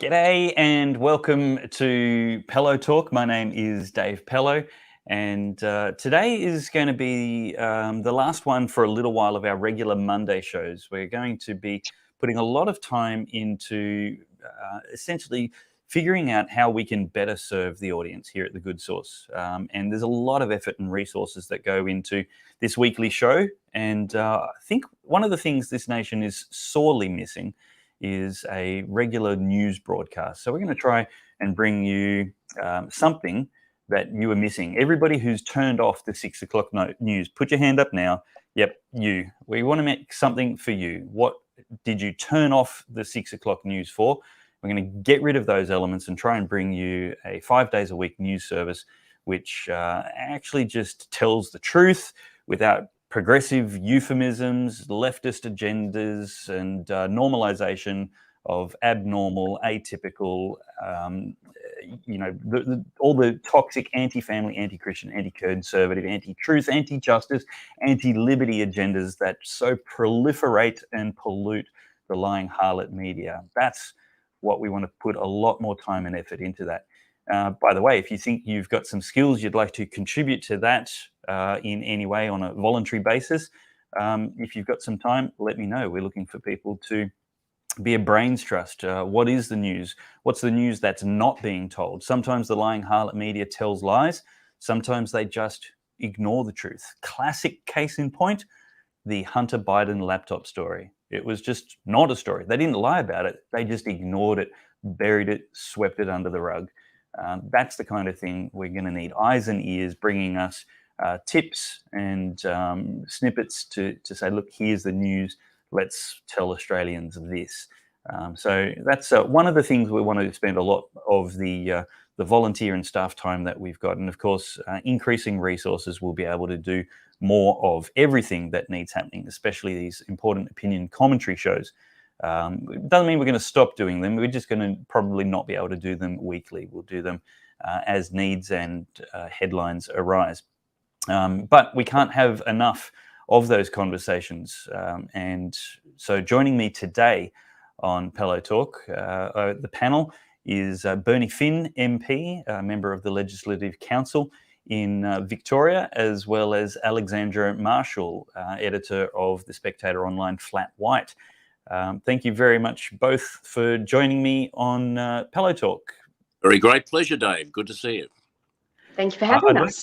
G'day and welcome to Pellowe Talk. My name is Dave Pellowe, and today is going to be the last one for a little while of our regular Monday shows. We're going to be putting a lot of time into essentially figuring out how we can better serve the audience here at The Good Source. And there's a lot of effort and resources that go into this weekly show. And I think one of the things this nation is sorely missing is a regular news broadcast. So we're going to try and bring you something that you are missing. Everybody who's turned off the 6 o'clock news, put your hand up now. Yep, you. We want to make something for you. What did you turn off the 6 o'clock news for? We're going to get rid of those elements and try and bring you a 5 days a week news service, which actually just tells the truth without progressive euphemisms, leftist agendas, and normalization of abnormal, atypical, all the toxic anti-family, anti-Christian, anti-conservative, anti-truth, anti-justice, anti-liberty agendas that so proliferate and pollute the lying harlot media. That's what we want to put a lot more time and effort into that. By the way, if you think you've got some skills you'd like to contribute to that in any way on a voluntary basis, if you've got some time, let me know. We're looking for people to be a brains trust. What is the news? What's the news that's not being told? Sometimes the lying harlot media tells lies. Sometimes they just ignore the truth. Classic case in point, the Hunter Biden laptop story. It was just not a story. They didn't lie about it. They just ignored it, buried it, swept it under the rug. That's the kind of thing we're going to need. Eyes and ears bringing us tips and snippets to say, look, here's the news. Let's tell Australians this. So that's one of the things we want to spend a lot of the volunteer and staff time that we've got. And of course, increasing resources will be able to do more of everything that needs happening, especially these important opinion commentary shows. It doesn't mean we're going to stop doing them. We're just going to probably not be able to do them weekly. We'll do them as needs and headlines arise. But we can't have enough of those conversations. And so joining me today on Pellowe Talk, the panel is Bernie Finn, MP, a member of the Legislative Council in Victoria, as well as Alexandra Marshall, editor of The Spectator Online Flat White. Thank you very much both for joining me on Pellowe Talk. Very great pleasure, Dave. Good to see you. Thank you for having us.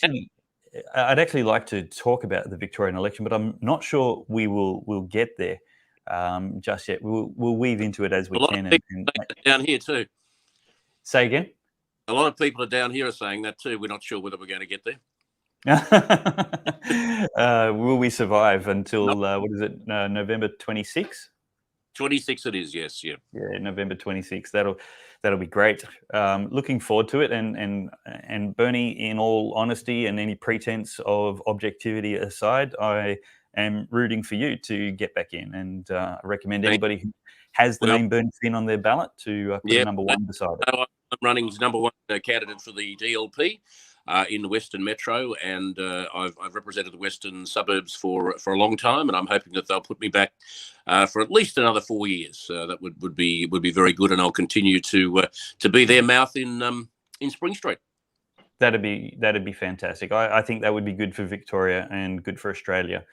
I'd actually like to talk about the Victorian election, but I'm not sure we'll get there just yet. We'll weave into it as we can. A lot of people down here too. Say again? A lot of people are down here are saying that too. We're not sure whether we're going to get there. Will we survive until, November 26th? 26 it is, yes, yeah. Yeah, November 26th. That'll be great. Looking forward to it. And Bernie, in all honesty and any pretense of objectivity aside, I am rooting for you to get back in. And I recommend anybody who has the name Bernie Finn on their ballot to put number one beside it. I'm running as number one candidate for the DLP. In the Western Metro, and I've represented the Western suburbs for a long time, and I'm hoping that they'll put me back for at least another 4 years. That would be very good, and I'll continue to be their mouth in Spring Street. That'd be fantastic. I think that would be good for Victoria and good for Australia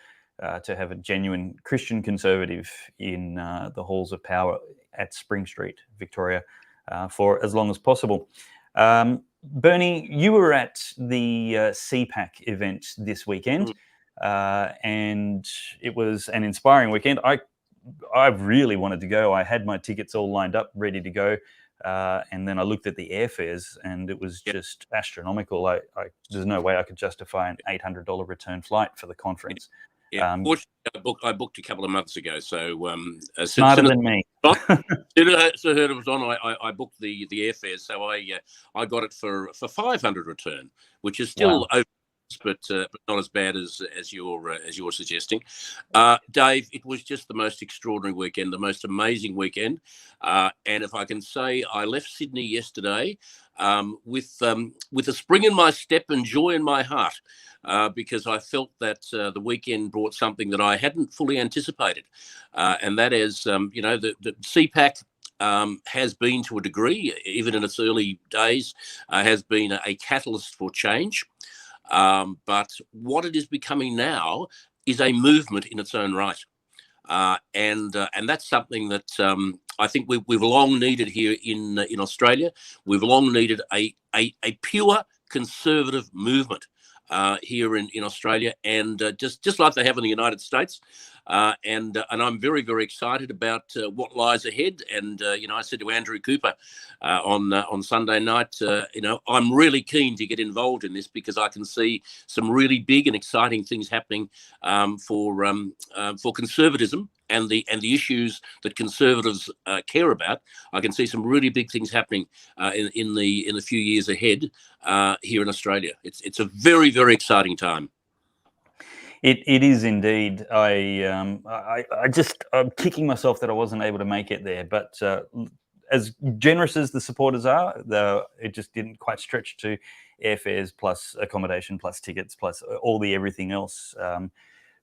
to have a genuine Christian conservative in the halls of power at Spring Street, Victoria, for as long as possible. Bernie, you were at the CPAC event this weekend, and it was an inspiring weekend. I really wanted to go. I had my tickets all lined up, ready to go, and then I looked at the airfares, and it was just astronomical. There's no way I could justify an $800 return flight for the conference. Yeah, I booked a couple of months ago, so smarter than me. So heard it was on. I booked the airfares, so I got it for $500 return, which is still over, but not as bad as you're suggesting. Dave, it was just the most extraordinary weekend, the most amazing weekend, and if I can say, I left Sydney yesterday with a spring in my step and joy in my heart. Because I felt that the weekend brought something that I hadn't fully anticipated. And that is, the CPAC has been, to a degree, even in its early days, has been a catalyst for change. But what it is becoming now is a movement in its own right. And that's something that I think we've long needed here in Australia. We've long needed a pure conservative movement here in Australia, and just like they have in the United States. And I'm very, very excited about what lies ahead. And I said to Andrew Cooper on Sunday night, I'm really keen to get involved in this, because I can see some really big and exciting things happening for conservatism and the issues that conservatives care about. I can see some really big things happening in the few years ahead here in Australia. It's a very, very exciting time. It is indeed. I'm kicking myself that I wasn't able to make it there. But as generous as the supporters are, it just didn't quite stretch to airfares plus accommodation plus tickets plus all the everything else.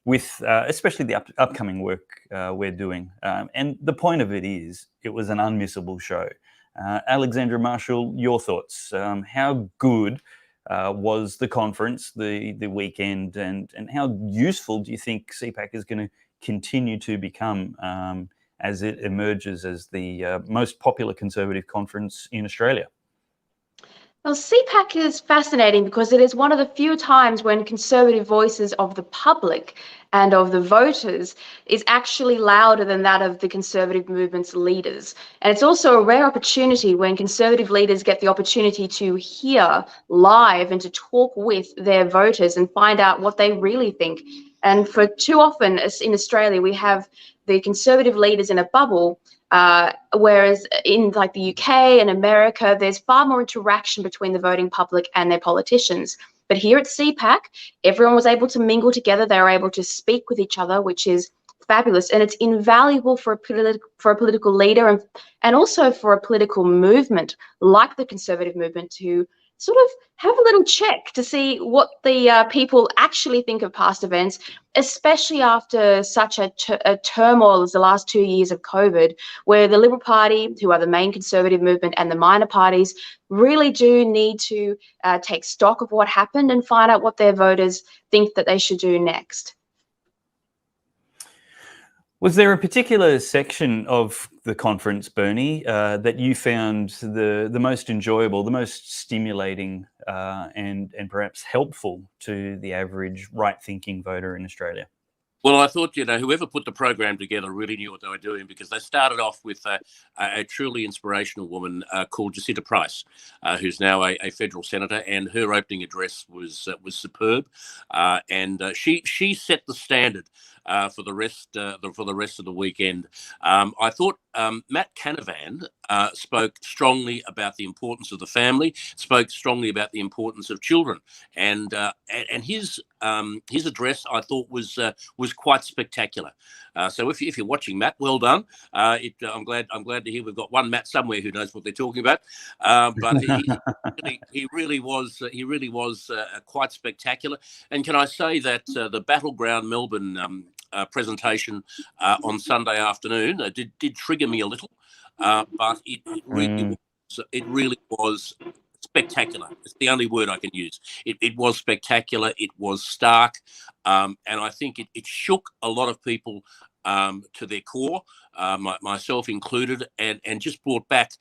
With especially the upcoming work we're doing. And the point of it is, it was an unmissable show. Alexandra, Marshall, your thoughts. How good was the conference, the weekend, and how useful do you think CPAC is going to continue to become as it emerges as the most popular conservative conference in Australia? Well, CPAC is fascinating because it is one of the few times when conservative voices of the public and of the voters is actually louder than that of the conservative movement's leaders. And it's also a rare opportunity when conservative leaders get the opportunity to hear live and to talk with their voters and find out what they really think. And for too often in Australia, we have the conservative leaders in a bubble, whereas in like the UK and America, there's far more interaction between the voting public and their politicians. But here at CPAC, everyone was able to mingle together. They were able to speak with each other, which is fabulous. And it's invaluable for a political leader and also for a political movement like the conservative movement to sort of have a little check to see what the people actually think of past events, especially after such a turmoil as the last 2 years of COVID, where the Liberal Party, who are the main conservative movement, and the minor parties really do need to take stock of what happened and find out what their voters think that they should do next. Was there a particular section of the conference, Bernie, that you found the most enjoyable, the most stimulating, and perhaps helpful to the average right-thinking voter in Australia? Well, I thought, whoever put the program together really knew what they were doing, because they started off with a truly inspirational woman called Jacinta Price, who's now a federal senator, and her opening address was superb, and she set the standard for the rest of the weekend. I thought Matt Canavan spoke strongly about the importance of the family, spoke strongly about the importance of children, and his address, I thought, was quite spectacular. So if you're watching, Matt, well done. I'm glad to hear we've got one Matt somewhere who knows what they're talking about. But he really was quite spectacular. And can I say that the Battleground Melbourne presentation on Sunday afternoon did trigger me a little, but it really was spectacular. It's the only word I can use. It was spectacular. It was stark, and I think it shook a lot of people to their core, myself included, and just brought back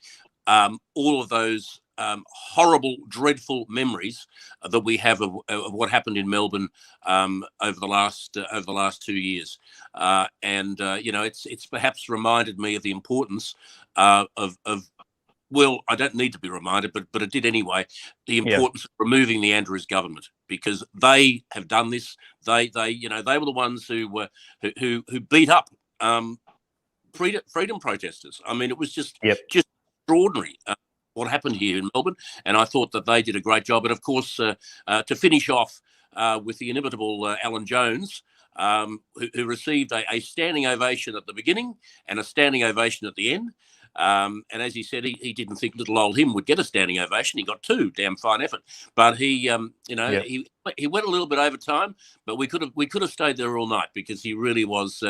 all of those horrible, dreadful memories that we have of what happened in Melbourne over the last 2 years, and it's perhaps reminded me of the importance of well, I don't need to be reminded, but it did anyway. The importance of removing the Andrews government, because they have done this. They were the ones who beat up freedom protesters. I mean, it was just extraordinary what happened here in Melbourne, and I thought that they did a great job. And of course, to finish off with the inimitable Alan Jones, who received a standing ovation at the beginning and a standing ovation at the end. And as he said, he didn't think little old him would get a standing ovation. He got two. Damn fine effort. But he went a little bit over time, but we could have stayed there all night, because he really was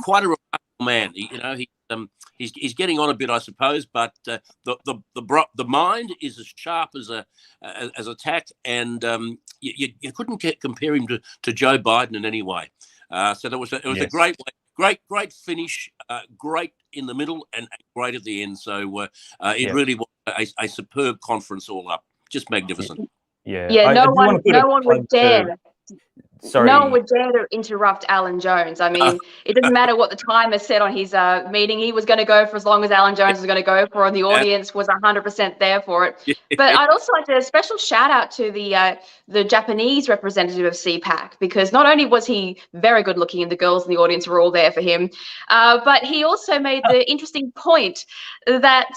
quite a remarkable man. he's getting on a bit, I suppose. But the mind is as sharp as a tack, and you couldn't compare him to Joe Biden in any way. So it was a great finish, great in the middle, and great at the end. So it really was a superb conference all up. Just magnificent. Yeah. No one would dare. Sorry. No one would dare to interrupt Alan Jones. I mean, it doesn't matter what the timer said on his meeting. He was going to go for as long as Alan Jones was going to go for, and the audience was 100% there for it. But I'd also like to do a special shout out to the Japanese representative of CPAC, because not only was he very good looking and the girls in the audience were all there for him, but he also made the interesting point that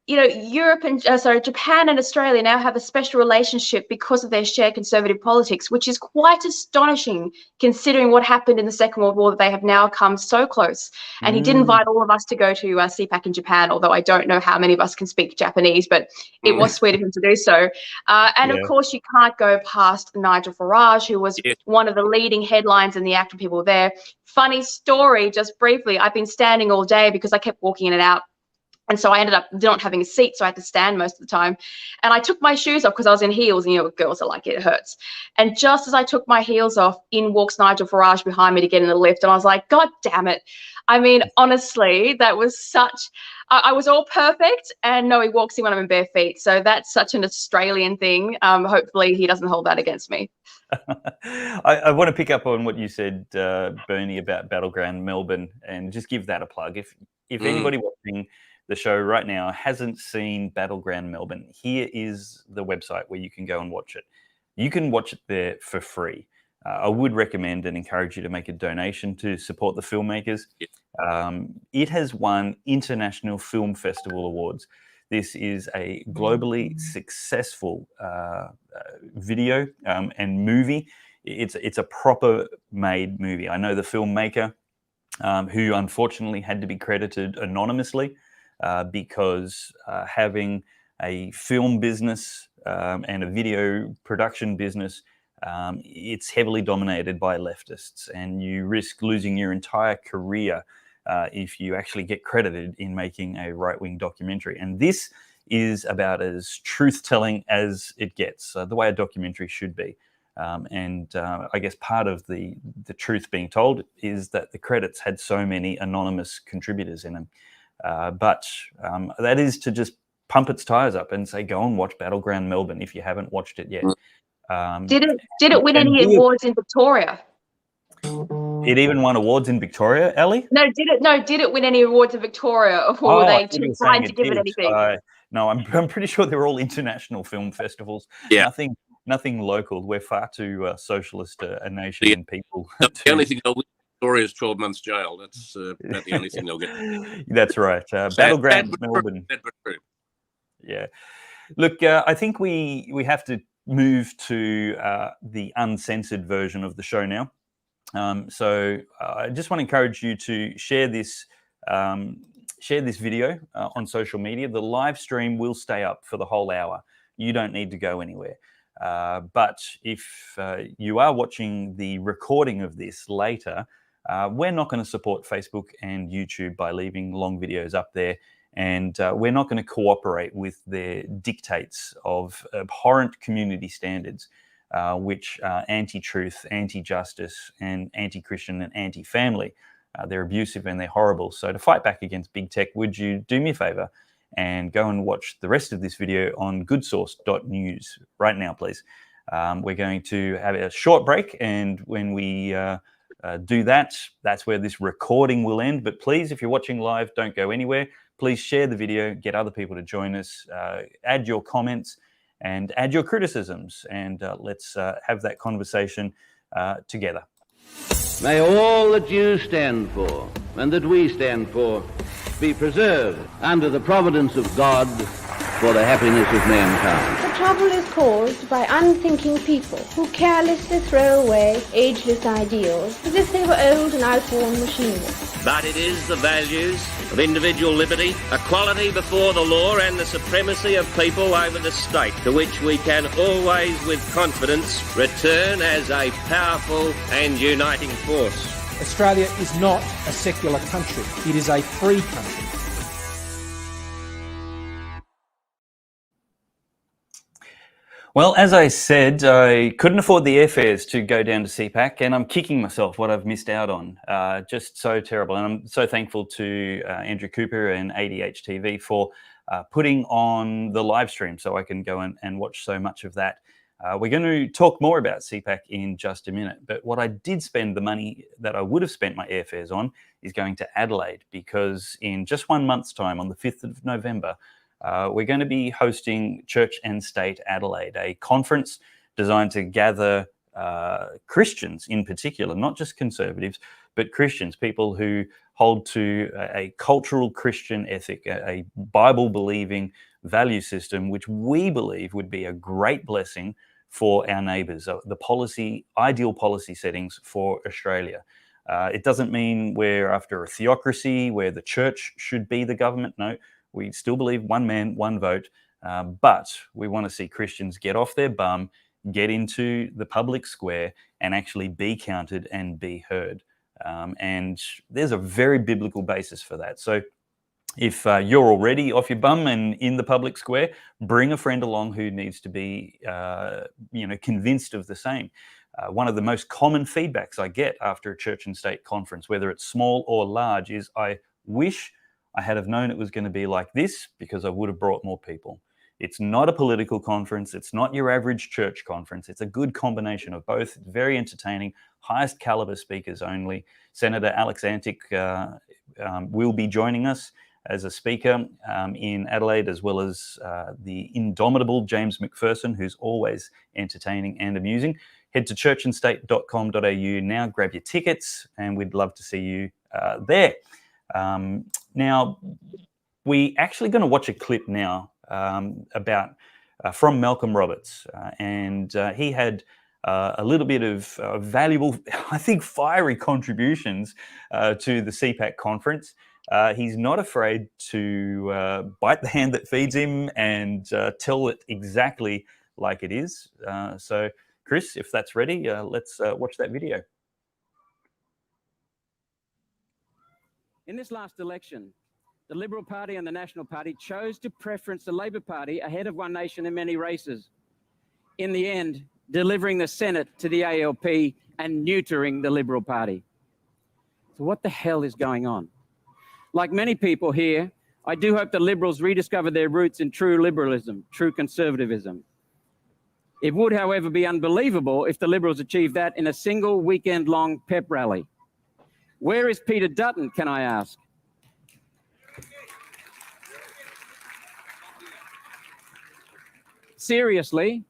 Japan and Australia now have a special relationship because of their shared conservative politics, which is quite astonishing considering what happened in the Second World War, that they have now come so close. And he did invite all of us to go to CPAC in Japan, although I don't know how many of us can speak Japanese, but it was sweet of him to do so. Of course, you can't go past Nigel Farage, who was one of the leading headlines in the act when people were there. Funny story, just briefly, I've been standing all day because I kept walking in and out. And so I ended up not having a seat, so I had to stand most of the time. And I took my shoes off because I was in heels, and girls are like, it hurts. And just as I took my heels off, in walks Nigel Farage behind me to get in the lift. And I was like, God damn it. I mean, honestly, that was such, I was all perfect. And no, he walks in when I'm in bare feet. So that's such an Australian thing. Hopefully he doesn't hold that against me. I want to pick up on what you said, Bernie, about Battleground Melbourne, and just give that a plug. If anybody watching the show right now hasn't seen Battleground Melbourne, here is the website where you can go and watch it. You can watch it there for free. I would recommend and encourage you to make a donation to support the filmmakers. It has won International Film Festival awards. This is a globally successful video and movie. It's a proper made movie. I know the filmmaker, who unfortunately had to be credited anonymously, because having a film business and a video production business, it's heavily dominated by leftists, and you risk losing your entire career if you actually get credited in making a right-wing documentary. And this is about as truth-telling as it gets, the way a documentary should be. I guess part of the truth being told is that the credits had so many anonymous contributors in them. But that is to just pump its tires up and say, go and watch Battleground Melbourne if you haven't watched it yet. Did it win any awards in Victoria? It even won awards in Victoria, Ellie? No, did it win any awards in Victoria, or were they too kind to give it anything? No, I'm pretty sure they're all international film festivals. Yeah. Nothing local. We're far too socialist a nation and people. The only thing they'll win Victoria is 12 months jail. That's about the only thing they'll get. That's right. Battleground Melbourne. Yeah. Look, I think we have to move to the uncensored version of the show now. So I just want to encourage you to share this video on social media. The live stream will stay up for the whole hour. You don't need to go anywhere. But if you are watching the recording of this later, we're not going to support Facebook and YouTube by leaving long videos up there. And we're not going to cooperate with their dictates of abhorrent community standards, which are anti-truth, anti-justice, and anti-Christian and anti-family. They're abusive and they're horrible. So to fight back against big tech, would you do me a favor and go and watch the rest of this video on goodsource.news right now, please. We're going to have a short break, and when we do that, that's where this recording will end. But please, if you're watching live, don't go anywhere. Please share the video, get other people to join us, add your comments and add your criticisms, and let's have that conversation together. May all that you stand for and that we stand for be preserved under the providence of God for the happiness of mankind. The trouble is caused by unthinking people who carelessly throw away ageless ideals as if they were old and outworn machinery. But it is the values of individual liberty, equality before the law, and the supremacy of people over the state to which we can always with confidence return as a powerful and uniting force. Australia is not a secular country. It is a free country. Well, as I said, I couldn't afford the airfares to go down to CPAC, and I'm kicking myself what I've missed out on. Just so terrible. And I'm so thankful to Andrew Cooper and ADH TV for putting on the live stream so I can go and watch so much of that. We're going to talk more about CPAC in just a minute, but what I did spend the money that I would have spent my airfares on is going to Adelaide, because in just 1 month's time, on the 5th of November, we're going to be hosting Church and State Adelaide, a conference designed to gather Christians in particular, not just conservatives, but Christians, people who hold to a cultural Christian ethic, a Bible-believing value system, which we believe would be a great blessing for our neighbours, the ideal policy settings for Australia. It doesn't mean we're after a theocracy where the church should be the government. No. We still believe one man, one vote, but we want to see Christians get off their bum, get into the public square, and actually be counted and be heard. And there's a very biblical basis for that. So if you're already off your bum and in the public square, bring a friend along who needs to be convinced of the same. One of the most common feedbacks I get after a church and state conference, whether it's small or large, is I wish I had have known it was going to be like this, because I would have brought more people. It's not a political conference. It's not your average church conference. It's a good combination of both. Very entertaining, highest caliber speakers only. Senator Alexandra will be joining us as a speaker in Adelaide, as well as the indomitable James McPherson, who's always entertaining and amusing. Head to churchandstate.com.au now, grab your tickets, and we'd love to see you there. Now, we actually going to watch a clip now about from Malcolm Roberts, and he had a little bit of valuable, I think, fiery contributions to the CPAC conference. He's not afraid to bite the hand that feeds him and tell it exactly like it is. So, Chris, if that's ready, let's watch that video. In this last election, the Liberal Party and the National Party chose to preference the Labor Party ahead of One Nation in many races. In the end, delivering the Senate to the ALP and neutering the Liberal Party. So what the hell is going on? Like many people here, I do hope the Liberals rediscover their roots in true liberalism, true conservatism. It would, however, be unbelievable if the Liberals achieved that in a single weekend-long pep rally. Where is Peter Dutton, can I ask? Seriously,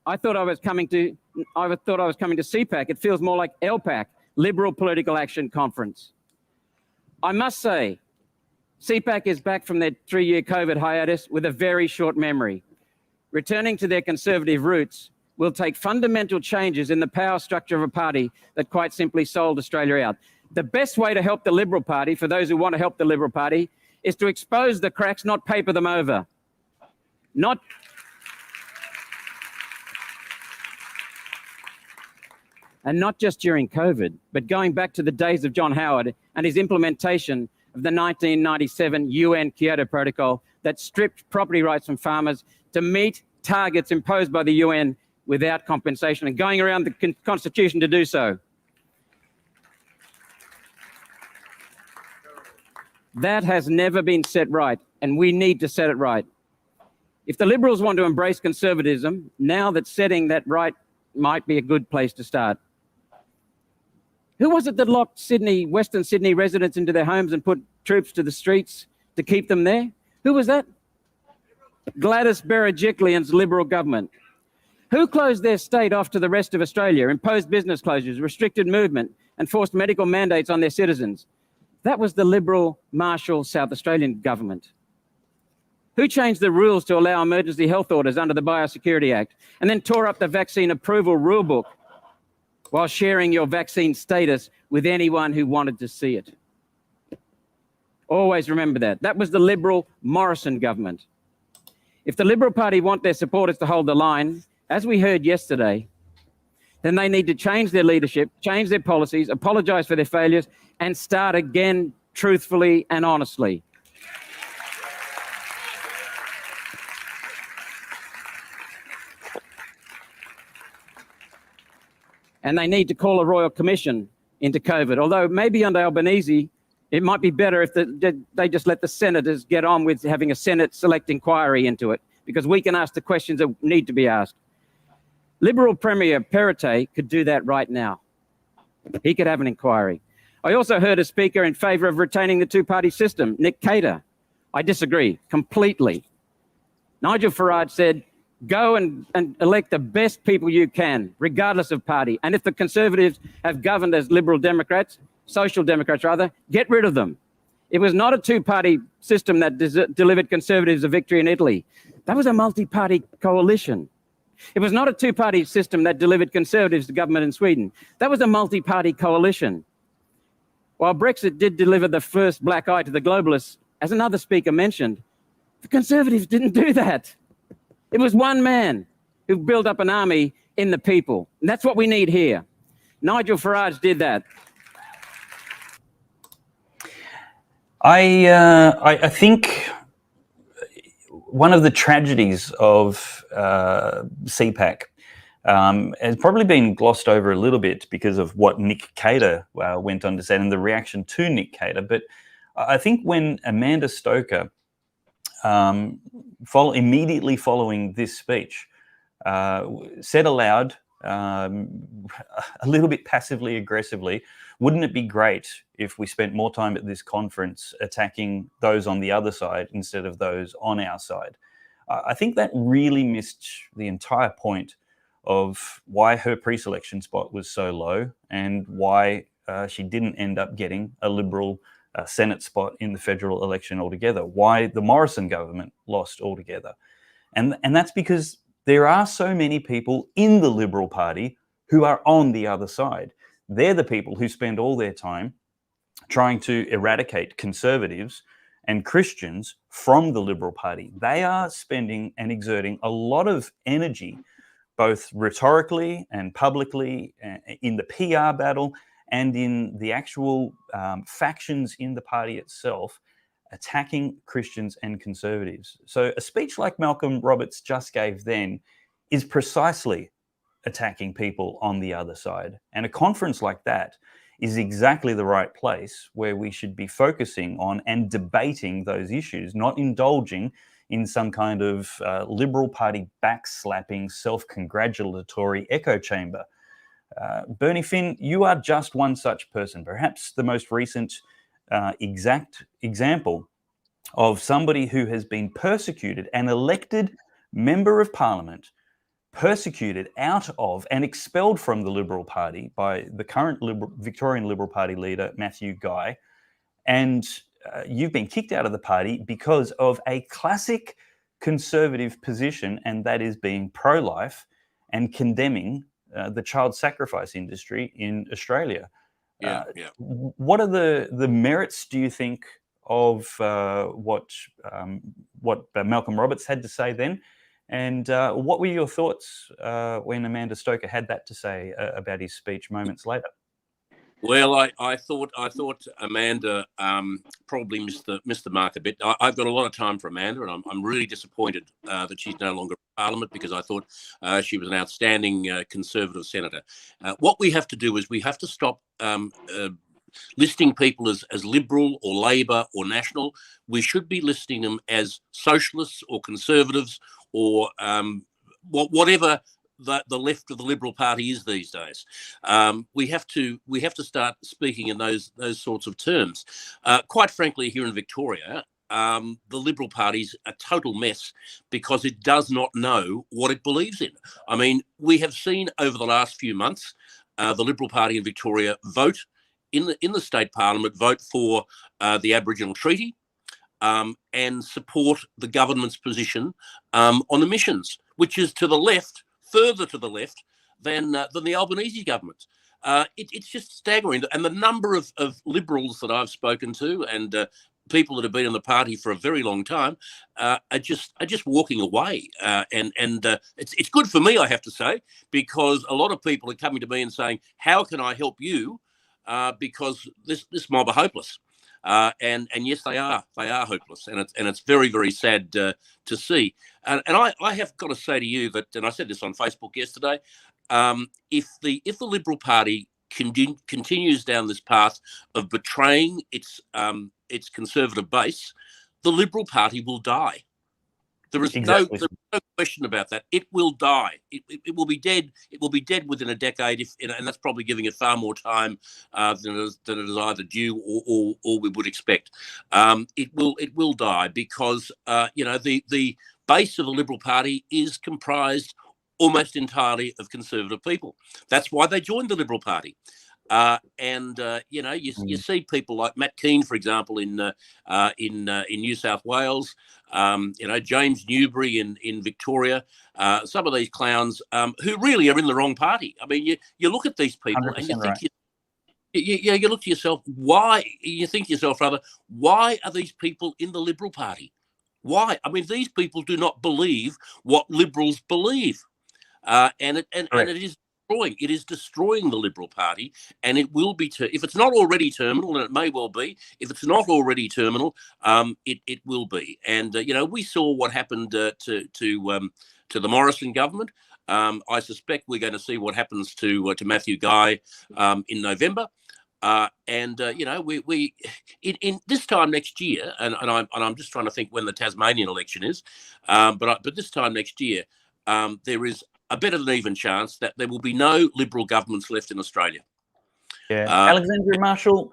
I thought I was coming to CPAC. It feels more like LPAC, Liberal Political Action Conference. I must say, CPAC is back from their 3-year COVID hiatus with a very short memory. Returning to their conservative roots will take fundamental changes in the power structure of a party that quite simply sold Australia out. The best way to help the Liberal Party, for those who want to help the Liberal Party, is to expose the cracks, not paper them over. And not just during COVID, but going back to the days of John Howard and his implementation of the 1997 UN Kyoto Protocol that stripped property rights from farmers to meet targets imposed by the UN without compensation, and going around the Constitution to do so. That has never been set right, and we need to set it right. If the Liberals want to embrace conservatism, now that setting that right might be a good place to start. Who was it that locked Western Sydney residents into their homes and put troops to the streets to keep them there? Who was that? Gladys Berejiklian's Liberal government. Who closed their state off to the rest of Australia, imposed business closures, restricted movement, and forced medical mandates on their citizens? That was the Liberal Marshall South Australian government. Who changed the rules to allow emergency health orders under the Biosecurity Act and then tore up the vaccine approval rulebook while sharing your vaccine status with anyone who wanted to see it? Always remember that. That was the Liberal Morrison government. If the Liberal Party want their supporters to hold the line, as we heard yesterday, then they need to change their leadership, change their policies, apologise for their failures, and start again truthfully and honestly. And they need to call a royal commission into COVID. Although maybe under Albanese, it might be better if they just let the senators get on with having a Senate select inquiry into it, because we can ask the questions that need to be asked. Liberal Premier Perrottet could do that right now. He could have an inquiry. I also heard a speaker in favour of retaining the two-party system, Nick Cater. I disagree completely. Nigel Farage said, go and elect the best people you can, regardless of party. And if the Conservatives have governed as Liberal Democrats, Social Democrats rather, get rid of them. It was not a two-party system that delivered Conservatives a victory in Italy. That was a multi-party coalition. It was not a two-party system that delivered Conservatives to government in Sweden. That was a multi-party coalition. While Brexit did deliver the first black eye to the globalists, as another speaker mentioned, the Conservatives didn't do that. It was one man who built up an army in the people. And that's what we need here. Nigel Farage did that. I think one of the tragedies of CPAC has probably been glossed over a little bit because of what Nick Cater went on to say and the reaction to Nick Cater. But I think when Amanda Stoker, immediately following this speech, said aloud, a little bit passively aggressively, wouldn't it be great if we spent more time at this conference attacking those on the other side instead of those on our side? I think that really missed the entire point of why her pre-selection spot was so low and why she didn't end up getting a Liberal Senate spot in the federal election altogether, why the Morrison government lost altogether. And that's because there are so many people in the Liberal Party who are on the other side. They're the people who spend all their time trying to eradicate Conservatives and Christians from the Liberal Party. They are spending and exerting a lot of energy, both rhetorically and publicly, in the PR battle and in the actual factions in the party itself, attacking Christians and Conservatives. So a speech like Malcolm Roberts just gave then is precisely attacking people on the other side. And a conference like that is exactly the right place where we should be focusing on and debating those issues, not indulging in some kind of Liberal Party backslapping, self-congratulatory echo chamber. Bernie Finn, you are just one such person, perhaps the most recent exact example of somebody who has been persecuted, an elected member of Parliament, persecuted out of and expelled from the Liberal Party by the current Victorian Liberal Party leader, Matthew Guy. And you've been kicked out of the party because of a classic Conservative position, and that is being pro-life and condemning the child sacrifice industry in Australia. What are the merits, do you think, of what Malcolm Roberts had to say then? And what were your thoughts when Amanda Stoker had that to say about his speech moments later? Well, I thought Amanda probably missed the mark a bit. I've got a lot of time for Amanda, and I'm really disappointed that she's no longer in Parliament, because I thought she was an outstanding Conservative senator. What we have to do is we have to stop listing people as Liberal or Labor or National. We should be listing them as Socialists or Conservatives or whatever the left of the Liberal Party is these days. We have to start speaking in those sorts of terms. Quite frankly, here in Victoria, the Liberal Party's a total mess because it does not know what it believes in. I mean, we have seen over the last few months the Liberal Party in Victoria vote in the state parliament, vote for the Aboriginal Treaty and support the government's position on emissions, which is to the left, further to the left than the Albanese government. It's just staggering. And the number of Liberals that I've spoken to and people that have been in the party for a very long time are just walking away, and it's good for me, I have to say, because a lot of people are coming to me and saying, "How can I help you?" Because this mob are hopeless, and yes, they are hopeless, and it's very, very sad to see. And I have got to say to you that, and I said this on Facebook yesterday, if the Liberal Party continues down this path of betraying its conservative base, the Liberal Party will die. There is no question about that. It will die. It will be dead. It will be dead within a decade, and that's probably giving it far more time than it is either due or we would expect. It will die because the base of the Liberal Party is comprised almost entirely of conservative people. That's why they joined the Liberal Party. You see people like Matt Keane, for example, in New South Wales, James Newbury in Victoria, some of these clowns who really are in the wrong party. I mean, you look at these people and you think, you look to yourself, why are these people in the Liberal Party? Why? I mean, these people do not believe what Liberals believe, and it is destroying. It is destroying the Liberal Party, and it will be. If it's not already terminal, and it may well be. If it's not already terminal, it will be. And we saw what happened to the Morrison government. I suspect we're going to see what happens to Matthew Guy in November. We in this time next year, and I'm just trying to think when the Tasmanian election is, but this time next year, there is a better than even chance that there will be no Liberal governments left in Australia. Yeah, Alexandra, Marshall.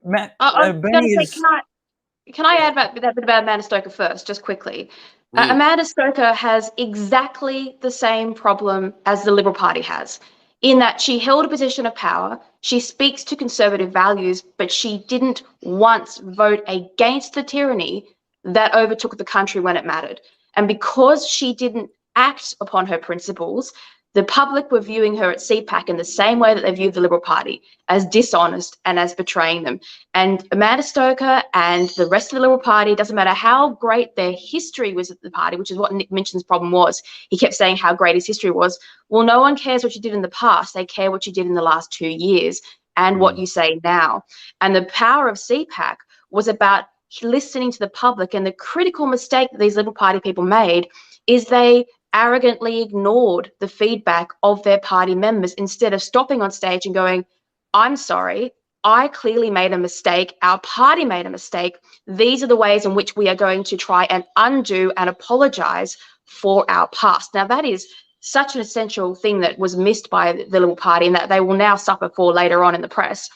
Matt, can I add that bit about Amanda Stoker first, just quickly? Amanda Stoker has exactly the same problem as the Liberal Party has, in that she held a position of power, she speaks to conservative values, but she didn't once vote against the tyranny that overtook the country when it mattered. And because she didn't act upon her principles, the public were viewing her at CPAC in the same way that they viewed the Liberal Party, as dishonest and as betraying them. And Amanda Stoker and the rest of the Liberal Party, doesn't matter how great their history was at the party, which is what Nick Minchin's problem was. He kept saying how great his history was. Well, no one cares what you did in the past. They care what you did in the last 2 years and what you say now. And the power of CPAC was about listening to the public. And the critical mistake that these Liberal Party people made is they arrogantly ignored the feedback of their party members instead of stopping on stage and going, I'm sorry, I clearly made a mistake. Our party made a mistake. These are the ways in which we are going to try and undo and apologize for our past. Now, that is such an essential thing that was missed by the Liberal Party and that they will now suffer for later on in the press.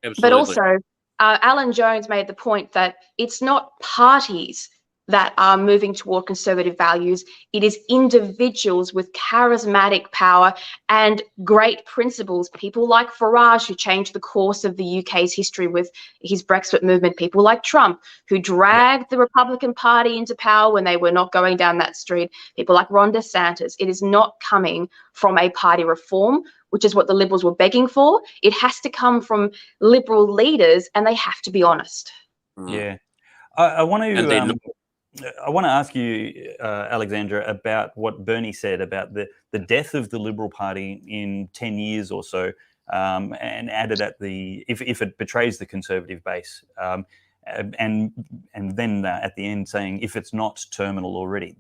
Absolutely. But also, Alan Jones made the point that it's not parties that are moving toward conservative values. It is individuals with charismatic power and great principles, people like Farage, who changed the course of the UK's history with his Brexit movement, people like Trump, who dragged the Republican Party into power when they were not going down that street, people like Ron DeSantis. It is not coming from a party reform, which is what the Liberals were begging for. It has to come from Liberal leaders, and they have to be honest. Yeah. I want to ask you, Alexandra, about what Bernie said about the death of the Liberal Party in 10 years or so, and added at if it betrays the Conservative base, and then at the end saying if it's not terminal already.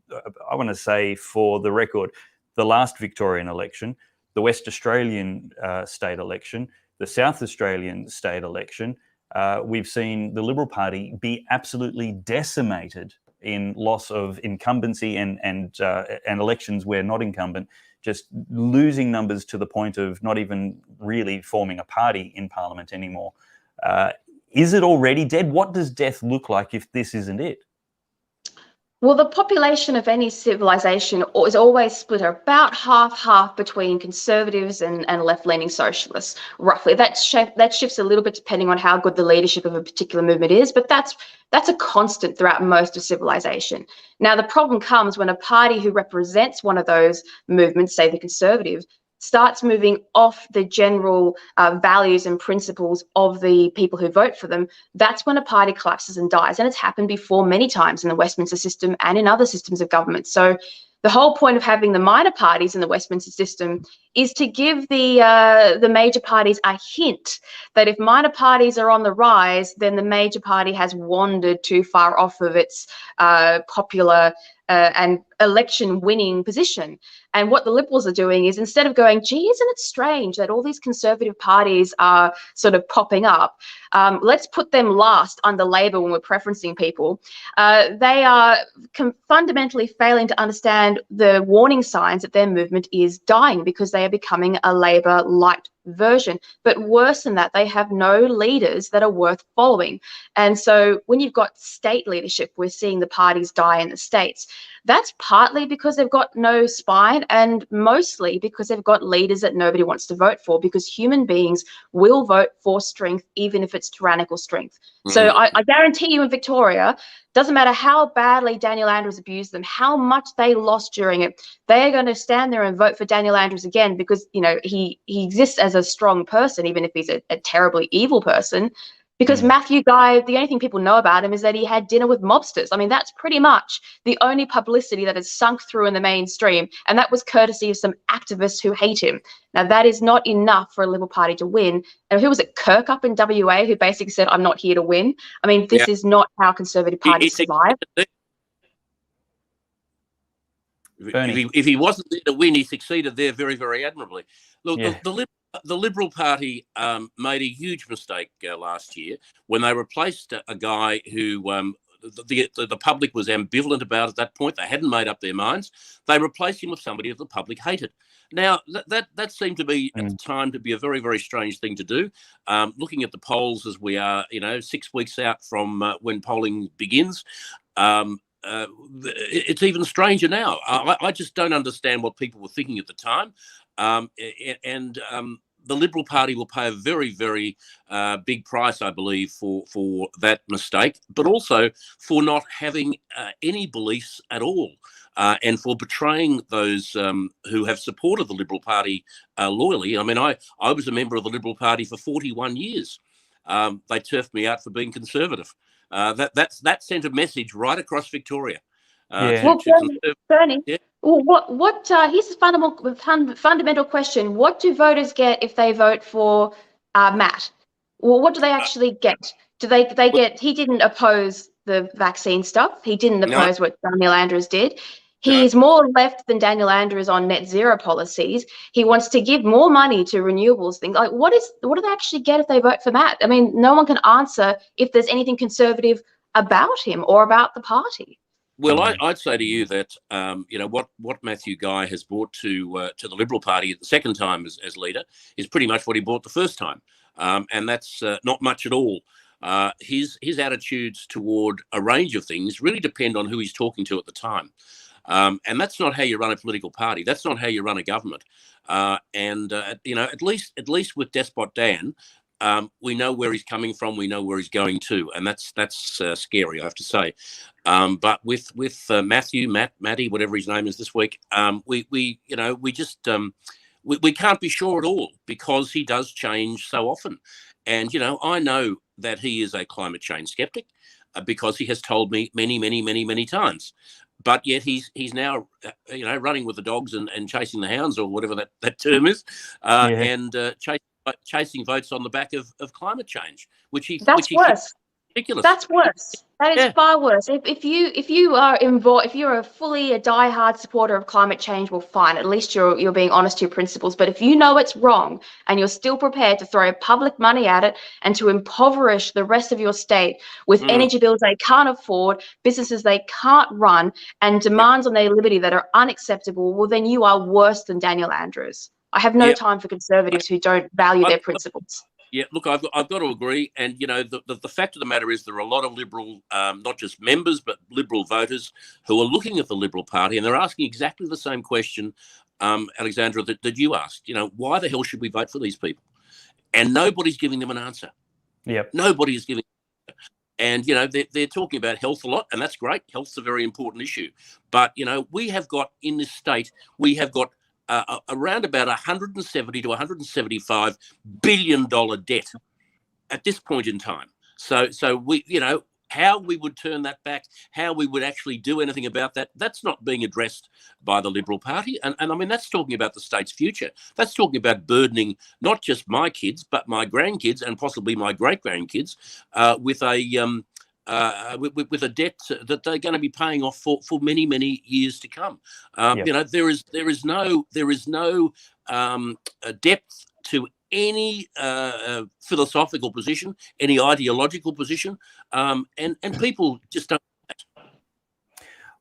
I want to say, for the record, the last Victorian election, the West Australian state election, the South Australian state election, we've seen the Liberal Party be absolutely decimated in loss of incumbency and elections where not incumbent, just losing numbers to the point of not even really forming a party in Parliament anymore. Is it already dead? What does death look like if this isn't it? Well, the population of any civilization is always split about half-half between conservatives and left-leaning socialists, roughly. That shifts a little bit depending on how good the leadership of a particular movement is, but that's a constant throughout most of civilization. Now, the problem comes when a party who represents one of those movements, say the Conservative, starts moving off the general values and principles of the people who vote for them, that's when a party collapses and dies. And it's happened before many times in the Westminster system and in other systems of government. So the whole point of having the minor parties in the Westminster system is to give the major parties a hint that if minor parties are on the rise, then the major party has wandered too far off of its popular and election winning position. And what the Liberals are doing is, instead of going, gee, isn't it strange that all these conservative parties are sort of popping up, let's put them last under Labor when we're preferencing people, they are fundamentally failing to understand the warning signs that their movement is dying, because they are becoming a Labor light version. But worse than that, they have no leaders that are worth following. And so when you've got state leadership, we're seeing the parties die in the states. That's partly because they've got no spine, and mostly because they've got leaders that nobody wants to vote for, because human beings will vote for strength, even if it's tyrannical strength. So I guarantee you in Victoria, doesn't matter how badly Daniel Andrews abused them, how much they lost during it, they are going to stand there and vote for Daniel Andrews again, because, you know, he exists as a strong person, even if he's a terribly evil person. Because Matthew Guy, the only thing people know about him is that he had dinner with mobsters. I mean, that's pretty much the only publicity that has sunk through in the mainstream. And that was courtesy of some activists who hate him. Now, that is not enough for a Liberal Party to win. And who was it, Kirk up in WA, who basically said, I'm not here to win? I mean, this is not how Conservative parties survive. If he wasn't there to win, he succeeded there very, very admirably. Look, the Liberal Party made a huge mistake last year when they replaced a guy who the public was ambivalent about at that point. They hadn't made up their minds. They replaced him with somebody that the public hated. Now, that seemed to be, at the time, to be a very, very strange thing to do. Looking at the polls as we are, 6 weeks out from when polling begins, it's even stranger now. I just don't understand what people were thinking at the time. The Liberal Party will pay a very, very big price, I believe, for that mistake, but also for not having any beliefs at all, and for betraying those who have supported the Liberal Party loyally. I mean, I was a member of the Liberal Party for 41 years. They turfed me out for being conservative. That sent a message right across Victoria. Bernie, what? Here's a fundamental question: what do voters get if they vote for Matt? Well, what do they actually get? Do they get? He didn't oppose the vaccine stuff. He didn't oppose what Daniel Andrews did. He's more left than Daniel Andrews on net zero policies. He wants to give more money to renewables things. Like, what do they actually get if they vote for Matt? I mean, no one can answer if there's anything conservative about him or about the party. Well, I'd say to you that what Matthew Guy has brought to the Liberal Party the second time as leader is pretty much what he brought the first time, and that's not much at all. His attitudes toward a range of things really depend on who he's talking to at the time, and that's not how you run a political party. That's not how you run a government. At least with Despot Dan, we know where he's coming from. We know where he's going to, and that's scary, I have to say. But with Matty, whatever his name is this week, we can't be sure at all, because he does change so often. And I know that he is a climate change skeptic, because he has told me many times. But yet he's now running with the dogs and chasing the hounds, or whatever that term is, and chasing votes on the back of climate change, which he worse. Ridiculous. That's worse. That is far worse. If you are involved, if you're a diehard supporter of climate change, well, fine. At least you're being honest to your principles. But if you know it's wrong and you're still prepared to throw public money at it and to impoverish the rest of your state with energy bills they can't afford, businesses they can't run, and demands on their liberty that are unacceptable, well, then you are worse than Daniel Andrews. I have no time for conservatives who don't value their principles. Yeah, look, I've got to agree. And, the fact of the matter is there are a lot of Liberal, not just members, but Liberal voters who are looking at the Liberal Party, and they're asking exactly the same question, Alexandra, that you asked. Why the hell should we vote for these people? And nobody's giving them an answer. Yep. Nobody is giving an answer. And, they're talking about health a lot, and that's great. Health's a very important issue. But, we have got, in this state, we have got around about $170 to $175 billion debt at this point in time. So we, how we would turn that back, how we would actually do anything about that, that's not being addressed by the Liberal Party. And I mean, that's talking about the state's future. That's talking about burdening not just my kids, but my grandkids and possibly my great-grandkids with a debt that they're going to be paying off for many, many years to come. There is no depth to any philosophical position, any ideological position, and people just don't.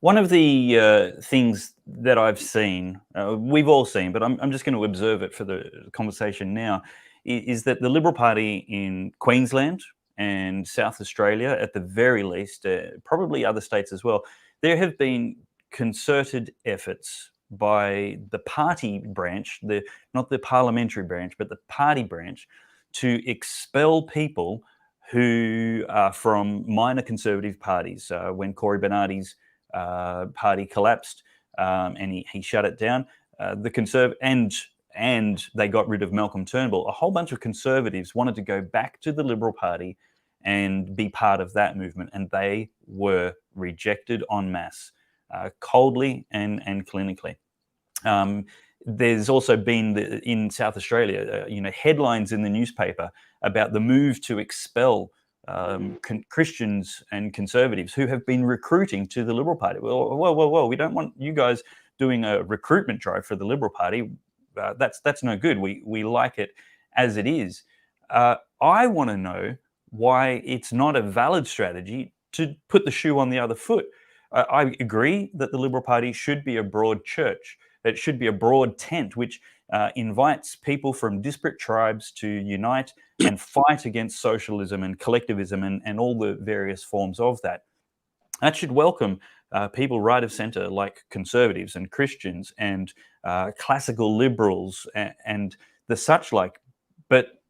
One of the things that I've seen, we've all seen, but I'm just going to observe it for the conversation now, is that the Liberal Party in Queensland and South Australia, at the very least, probably other states as well, there have been concerted efforts by the party branch, not the parliamentary branch, but the party branch, to expel people who are from minor conservative parties. When Cory Bernardi's party collapsed and he shut it down, and they got rid of Malcolm Turnbull, a whole bunch of conservatives wanted to go back to the Liberal Party and be part of that movement, and they were rejected en masse, coldly and clinically. There's also been in South Australia, headlines in the newspaper about the move to expel Christians and conservatives who have been recruiting to the Liberal Party. Well, we don't want you guys doing a recruitment drive for the Liberal Party. That's no good. We like it as it is. I want to know why it's not a valid strategy to put the shoe on the other foot. I agree that the Liberal Party should be a broad church. It should be a broad tent which invites people from disparate tribes to unite and fight against socialism and collectivism and all the various forms of that. That should welcome people right of centre like conservatives and Christians and classical liberals and the such like. But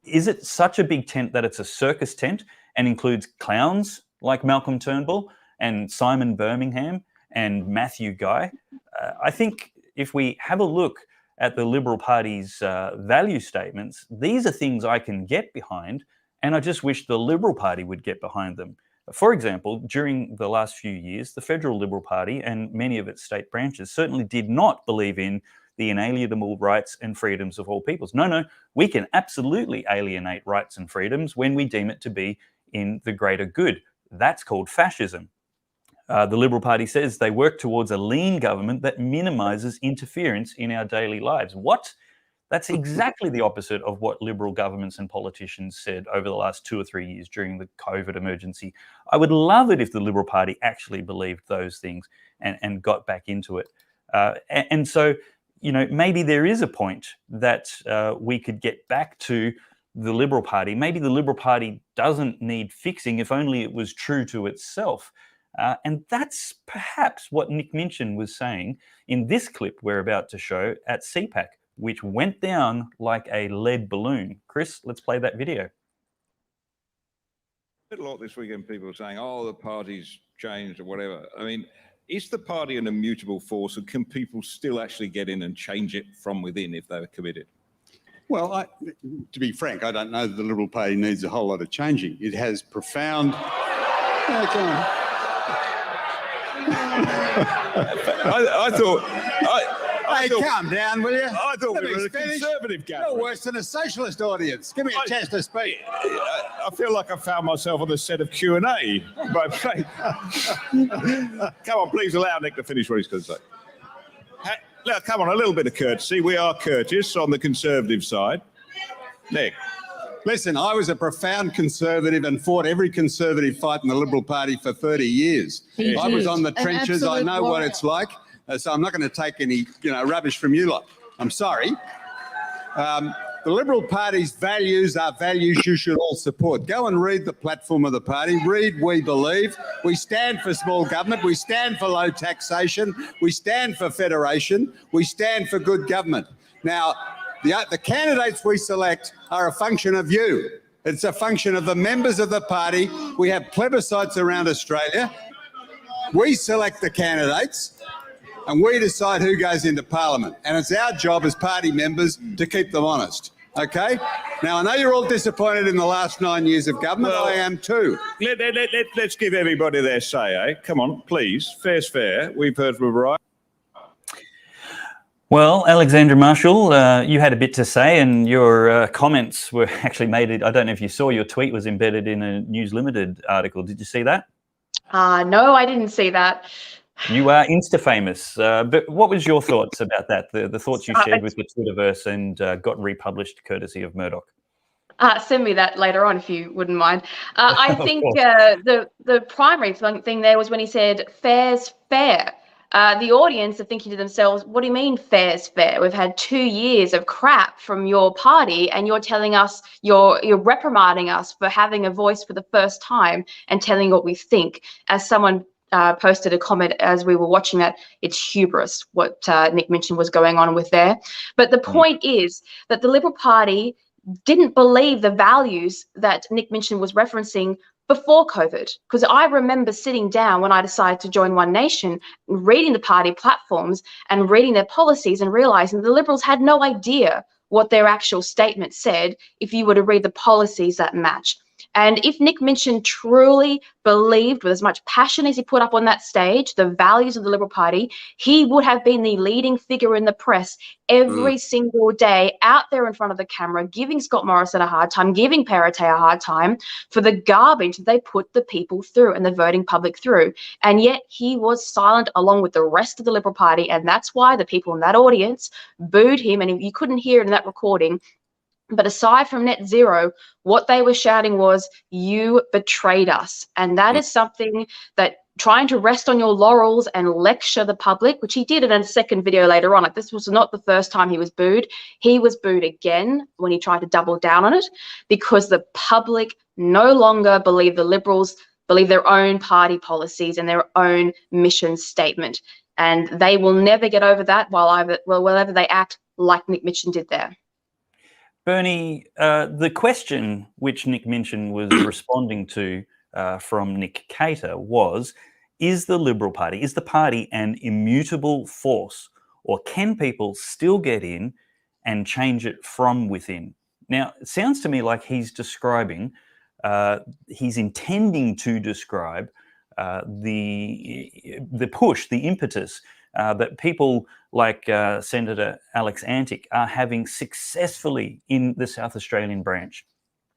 is it such a big tent that it's a circus tent and includes clowns like Malcolm Turnbull and Simon Birmingham and Matthew Guy? I think if we have a look at the Liberal Party's value statements, these are things I can get behind, and I just wish the Liberal Party would get behind them. For example, during the last few years, the Federal Liberal Party and many of its state branches certainly did not believe in the inalienable rights and freedoms of all peoples. No, we can absolutely alienate rights and freedoms when we deem it to be in the greater good. That's called fascism. The Liberal Party says they work towards a lean government that minimises interference in our daily lives. What? That's exactly the opposite of what Liberal governments and politicians said over the last 2 or 3 years during the COVID emergency. I would love it if the Liberal Party actually believed those things and got back into it. And so, maybe there is a point that we could get back to the Liberal Party. Maybe the Liberal Party doesn't need fixing if only it was true to itself. And that's perhaps what Nick Minchin was saying in this clip we're about to show at CPAC, which went down like a lead balloon. Chris, let's play that video. A lot this weekend, people are saying, the party's changed or whatever. I mean, is the party an immutable force, and can people still actually get in and change it from within if they were committed? Well, to be frank, I don't know that the Liberal Party needs a whole lot of changing. It has profound... I thought... Hey, calm down, will you? I thought we were a conservative government. You're worse than a socialist audience. Give me a chance to speak. I feel like I found myself on the set of Q&A. But come on, please allow Nick to finish what he's going to say. Now, come on, a little bit of courtesy. We are courteous on the Conservative side. Nick. Listen, I was a profound Conservative and fought every Conservative fight in the Liberal Party for 30 years. I was on the trenches. I know what it's like. So I'm not going to take any, rubbish from you lot. I'm sorry. The Liberal Party's values are values you should all support. Go and read the platform of the party. Read We Believe. We stand for small government. We stand for low taxation. We stand for federation. We stand for good government. Now, the candidates we select are a function of you. It's a function of the members of the party. We have plebiscites around Australia. We select the candidates. and we decide who goes into Parliament. And it's our job as party members to keep them honest. Okay? Now, I know you're all disappointed in the last 9 years of government. Well, I am too. Let's give everybody their say, eh? Come on, please. Fair's fair. We've heard from a variety. Well, Alexandra Marshall, you had a bit to say, and your comments were actually made. I don't know if you saw, your tweet was embedded in a News Limited article. Did you see that? No, I didn't see that. You are Insta-famous. But what was your thoughts about that, the thoughts you shared with the Twitterverse and got republished courtesy of Murdoch? Send me that later on if you wouldn't mind. I think the primary thing there was when he said fair's fair. The audience are thinking to themselves, what do you mean fair's fair? We've had 2 years of crap from your party and you're telling us, you're reprimanding us for having a voice for the first time and telling what we think. As someone posted a comment as we were watching that, it's hubris what Nick Minchin was going on with there. But the point is that the Liberal Party didn't believe the values that Nick Minchin was referencing before COVID, because I remember sitting down when I decided to join One Nation, reading the party platforms and reading their policies and realizing the Liberals had no idea what their actual statement said if you were to read the policies that match. And if Nick Minchin truly believed with as much passion as he put up on that stage, the values of the Liberal Party, he would have been the leading figure in the press every single day out there in front of the camera, giving Scott Morrison a hard time, giving Perrottet a hard time for the garbage that they put the people through and the voting public through. And yet he was silent along with the rest of the Liberal Party. And that's why the people in that audience booed him. And if you couldn't hear it in that recording, but aside from net zero, what they were shouting was, you betrayed us. And that is something that trying to rest on your laurels and lecture the public, which he did in a second video later on. Like, this was not the first time he was booed. He was booed again when he tried to double down on it, because the public no longer believe the Liberals believe their own party policies and their own mission statement. And they will never get over that whenever they act like Nick Minchin did there. Bernie, the question which Nick Minchin was responding to from Nick Cater was, is the Liberal Party, is the party an immutable force, or can people still get in and change it from within? Now, it sounds to me like he's describing, he's intending to describe the push, the impetus that people like Senator Alex Antic are having successfully in the South Australian branch,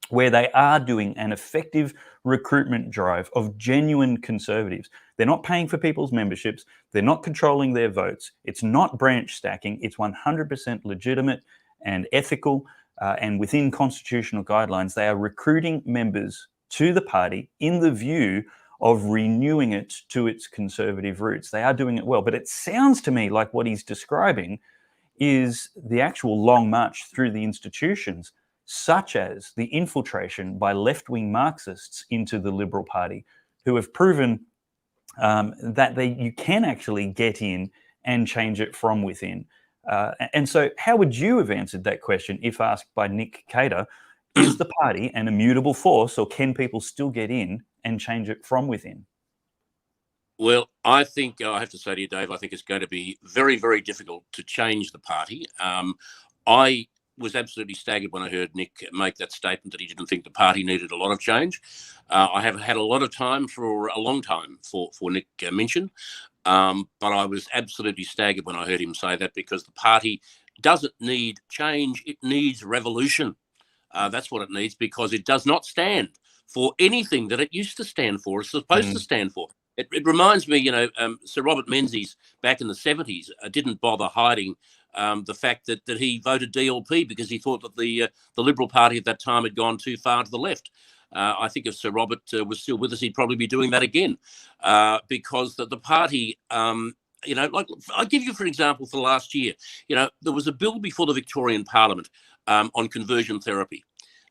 where they are doing an effective recruitment drive of genuine Conservatives. They're not paying for people's memberships. They're not controlling their votes. It's not branch stacking. It's 100% legitimate and ethical and within constitutional guidelines. They are recruiting members to the party in the view of renewing it to its Conservative roots. They are doing it well. But it sounds to me like what he's describing is the actual long march through the institutions, such as the infiltration by left-wing Marxists into the Liberal Party, who have proven that you can actually get in and change it from within. And so how would you have answered that question if asked by Nick Cater? Is the party an immutable force, or can people still get in and change it from within? Well, I think I have to say to you, Dave, I think it's going to be very, very difficult to change the party. I was absolutely staggered when I heard Nick make that statement that he didn't think the party needed a lot of change. I have had a lot of time for a long time for Nick Minchin, but I was absolutely staggered when I heard him say that, because the party doesn't need change, it needs revolution. That's what it needs, because it does not stand for anything that it used to stand for, it's supposed to stand for. It reminds me, Sir Robert Menzies back in the 70s didn't bother hiding the fact that he voted DLP because he thought that the Liberal Party at that time had gone too far to the left. I think if Sir Robert was still with us, he'd probably be doing that again, because the party, like I'll give you, for example, for last year, there was a bill before the Victorian Parliament on conversion therapy.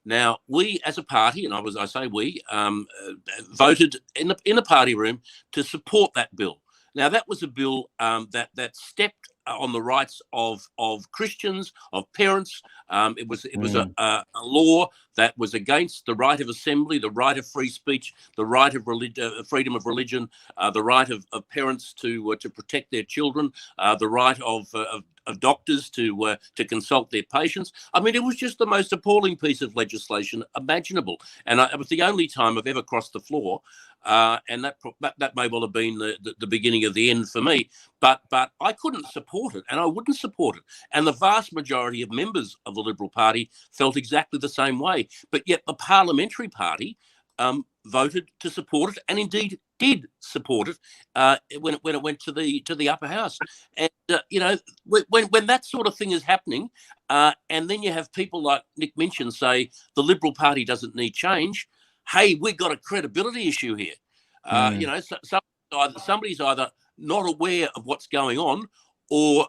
Now, we as a party, and I say we, voted in the party room to support that bill. Now, that was a bill that stepped on the rights of Christians, of parents. It was a law that was against the right of assembly, the right of free speech, the right of freedom of religion, the right of parents to protect their children, the right of doctors to consult their patients. I mean, it was just the most appalling piece of legislation imaginable, and it was the only time I've ever crossed the floor. And that may well have been the beginning of the end for me, but I couldn't support it, and I wouldn't support it. And the vast majority of members of the Liberal Party felt exactly the same way. But yet the Parliamentary Party voted to support it, and indeed did support it when it went to the upper house. And when that sort of thing is happening, and then you have people like Nick Minchin say the Liberal Party doesn't need change. Hey, we've got a credibility issue here. Somebody's either not aware of what's going on, or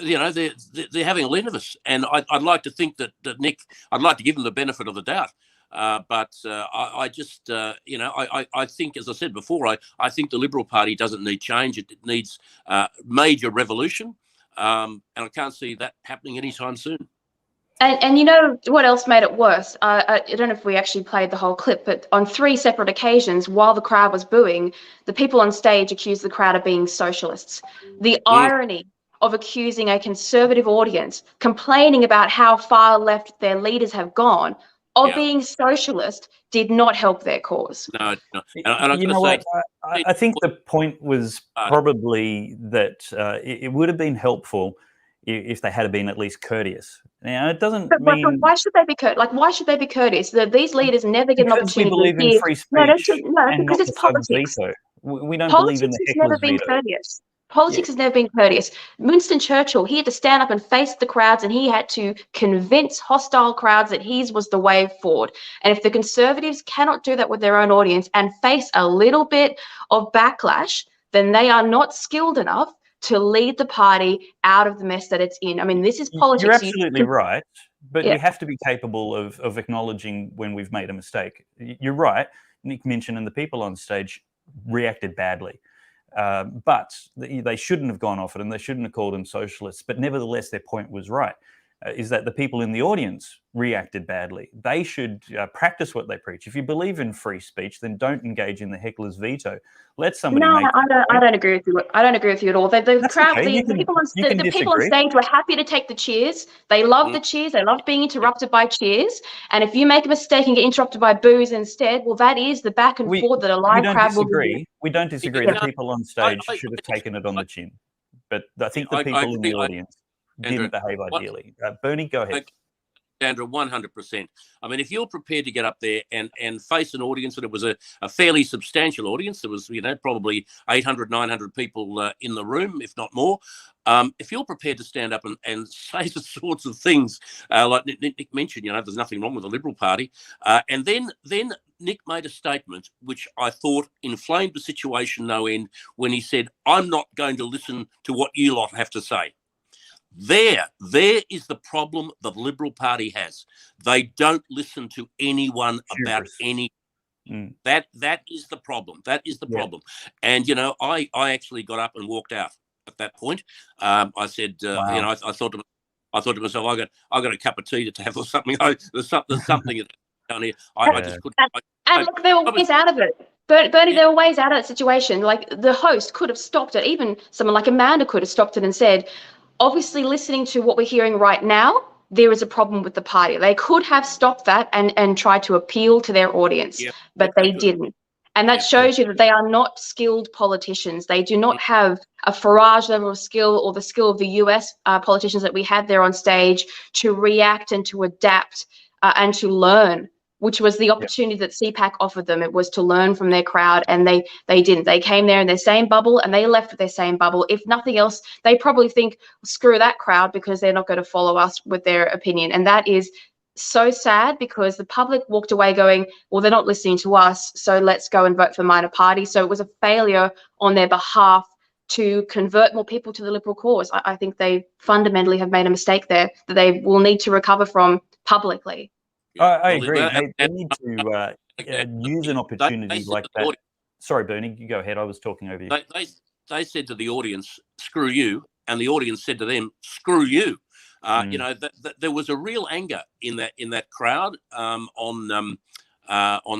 they're having a lean of us. And I'd like to think that Nick, I'd like to give him the benefit of the doubt. But I think, as I said before, I think the Liberal Party doesn't need change. It needs major revolution, and I can't see that happening anytime soon. And you know what else made it worse? I don't know if we actually played the whole clip, but on 3 separate occasions, while the crowd was booing, the people on stage accused the crowd of being socialists. The irony of accusing a conservative audience, complaining about how far left their leaders have gone, of being socialist, did not help their cause. No. And you know what? I think the point was probably that it would have been helpful if they had been at least courteous. Now, it doesn't mean... But why should they be courteous? Like, why should they be courteous? These leaders never get an opportunity. Because we believe in free speech. No, because it's politics. Veto. We don't Politics believe in the has never been courteous. Politics has never been courteous. Winston Churchill, he had to stand up and face the crowds, and he had to convince hostile crowds that his was the way forward. And if the Conservatives cannot do that with their own audience and face a little bit of backlash, then they are not skilled enough to lead the party out of the mess that it's in. I mean, this is politics. You're absolutely right, but we have to be capable of acknowledging when we've made a mistake. You're right. Nick Minchin and the people on stage reacted badly. But they shouldn't have gone off it, and they shouldn't have called them socialists. But nevertheless, their point was right, is that the people in the audience reacted badly. They should practice what they preach. If you believe in free speech, then don't engage in the heckler's veto. Let somebody make... I don't agree with you. I don't agree with you at all. The crowd, okay. the people on stage were happy to take the cheers. They loved the cheers. They loved being interrupted by cheers. And if you make a mistake and get interrupted by boos instead, well, that is the back and forth that a live crowd will do. We don't disagree. The people on stage should have taken it on the chin. But I think the people in the audience didn't behave ideally. Bernie, go ahead. Alexandra, 100%. I mean, if you're prepared to get up there and face an audience, and it was a fairly substantial audience, there was, probably 800, 900 people in the room, if not more. If you're prepared to stand up and say the sorts of things like Nick mentioned, there's nothing wrong with the Liberal Party. And then Nick made a statement which I thought inflamed the situation no end when he said, I'm not going to listen to what you lot have to say. There is the problem the Liberal Party has. They don't listen to anyone about any. That is the problem. That is the problem. And I actually got up and walked out at that point. I said, I thought to myself, I got a cup of tea to have or something. There's something down here. I just couldn't. And look, there were ways out of it. Bernie, there were ways out of that situation. Like, the host could have stopped it. Even someone like Amanda could have stopped it and said, obviously, listening to what we're hearing right now, there is a problem with the party. They could have stopped that and tried to appeal to their audience, but they didn't. And that shows you that they are not skilled politicians. They do not have a Farage level of skill or the skill of the US politicians that we had there on stage to react and to adapt and to learn, which was the opportunity that CPAC offered them. It was to learn from their crowd, and they didn't. They came there in their same bubble, and they left with their same bubble. If nothing else, they probably think, screw that crowd, because they're not going to follow us with their opinion. And that is so sad, because the public walked away going, well, they're not listening to us, so let's go and vote for minor party. So it was a failure on their behalf to convert more people to the Liberal cause. I think they fundamentally have made a mistake there that they will need to recover from publicly. I agree. They need to use an opportunity like that. Sorry, Bernie, you go ahead. I was talking over you. They said to the audience, screw you, and the audience said to them, "Screw you." You know, there was a real anger in that crowd on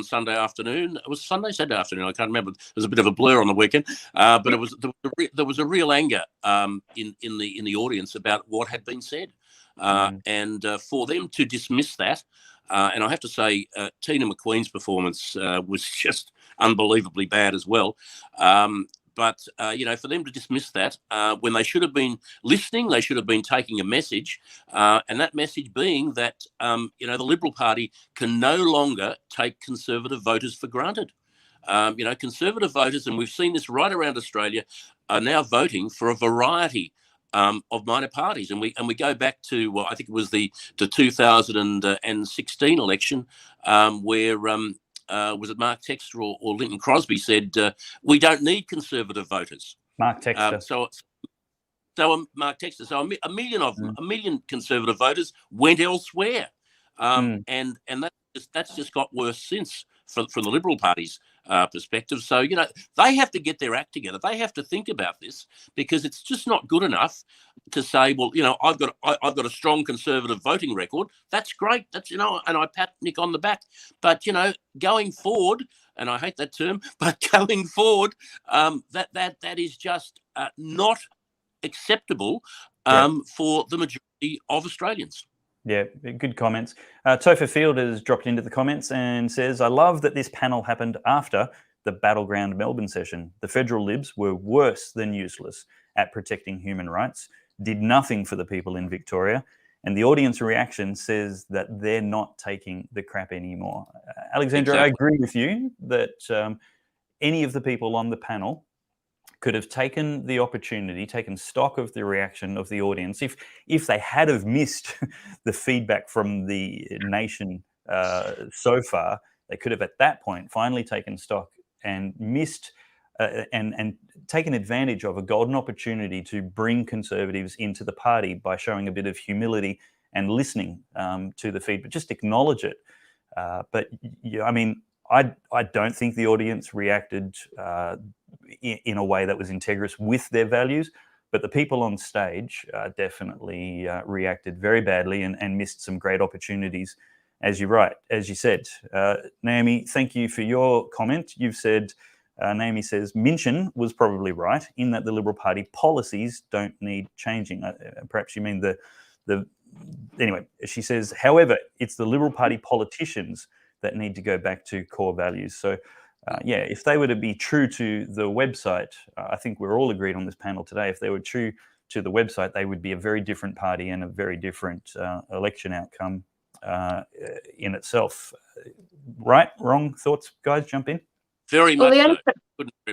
Sunday afternoon. It was Saturday afternoon. I can't remember. There was a bit of a blur on the weekend, but there was a real anger in the audience about what had been said, and for them to dismiss that. And I have to say, Tina McQueen's performance was just unbelievably bad as well. But, you know, for them to dismiss that when they should have been listening, they should have been taking a message, and that message being that, you know, the Liberal Party can no longer take Conservative voters for granted. You know, Conservative voters, and we've seen this right around Australia, are now voting for a variety of minor parties. And we go back to, well, I think it was the 2016 election where was it Mark Textor or Linton Crosby said, we don't need Conservative voters. Mark Textor. Mark Textor. So a million of them, a million Conservative voters went elsewhere. And that's just got worse since from the Liberal Party's perspective. So, you know, they have to get their act together. They have to think about this, because it's just not good enough to say, well, you know, I've got a strong Conservative voting record. That's great. That's, you know, and I pat Nick on the back. But, you know, going forward, and I hate that term, but going forward, that is just not acceptable for the majority of Australians. Yeah, good comments. Topher Field has dropped into the comments and says, I love that this panel happened after the Battleground Melbourne session. The federal Libs were worse than useless at protecting human rights, did nothing for the people in Victoria, and the audience reaction says that they're not taking the crap anymore. Alexandra, exactly. I agree with you that any of the people on the panel could have taken the opportunity, taken stock of the reaction of the audience. If they had have missed the feedback from the nation so far, they could have at that point finally taken stock and missed and taken advantage of a golden opportunity to bring Conservatives into the party by showing a bit of humility and listening to the feedback. Just acknowledge it. But yeah, I mean, I don't think the audience reacted in a way that was integrous with their values, but the people on stage definitely reacted very badly and missed some great opportunities, as you said. Naomi, thank you for your comment. You've said, Naomi says, Minchin was probably right in that the Liberal Party policies don't need changing. Perhaps you mean anyway, she says, however, it's the Liberal Party politicians that need to go back to core values. So, yeah, if they were to be true to the website, I think we're all agreed on this panel today, if they were true to the website, they would be a very different party and a very different election outcome in itself. Right? Wrong? Thoughts, guys? Jump in. Very much so.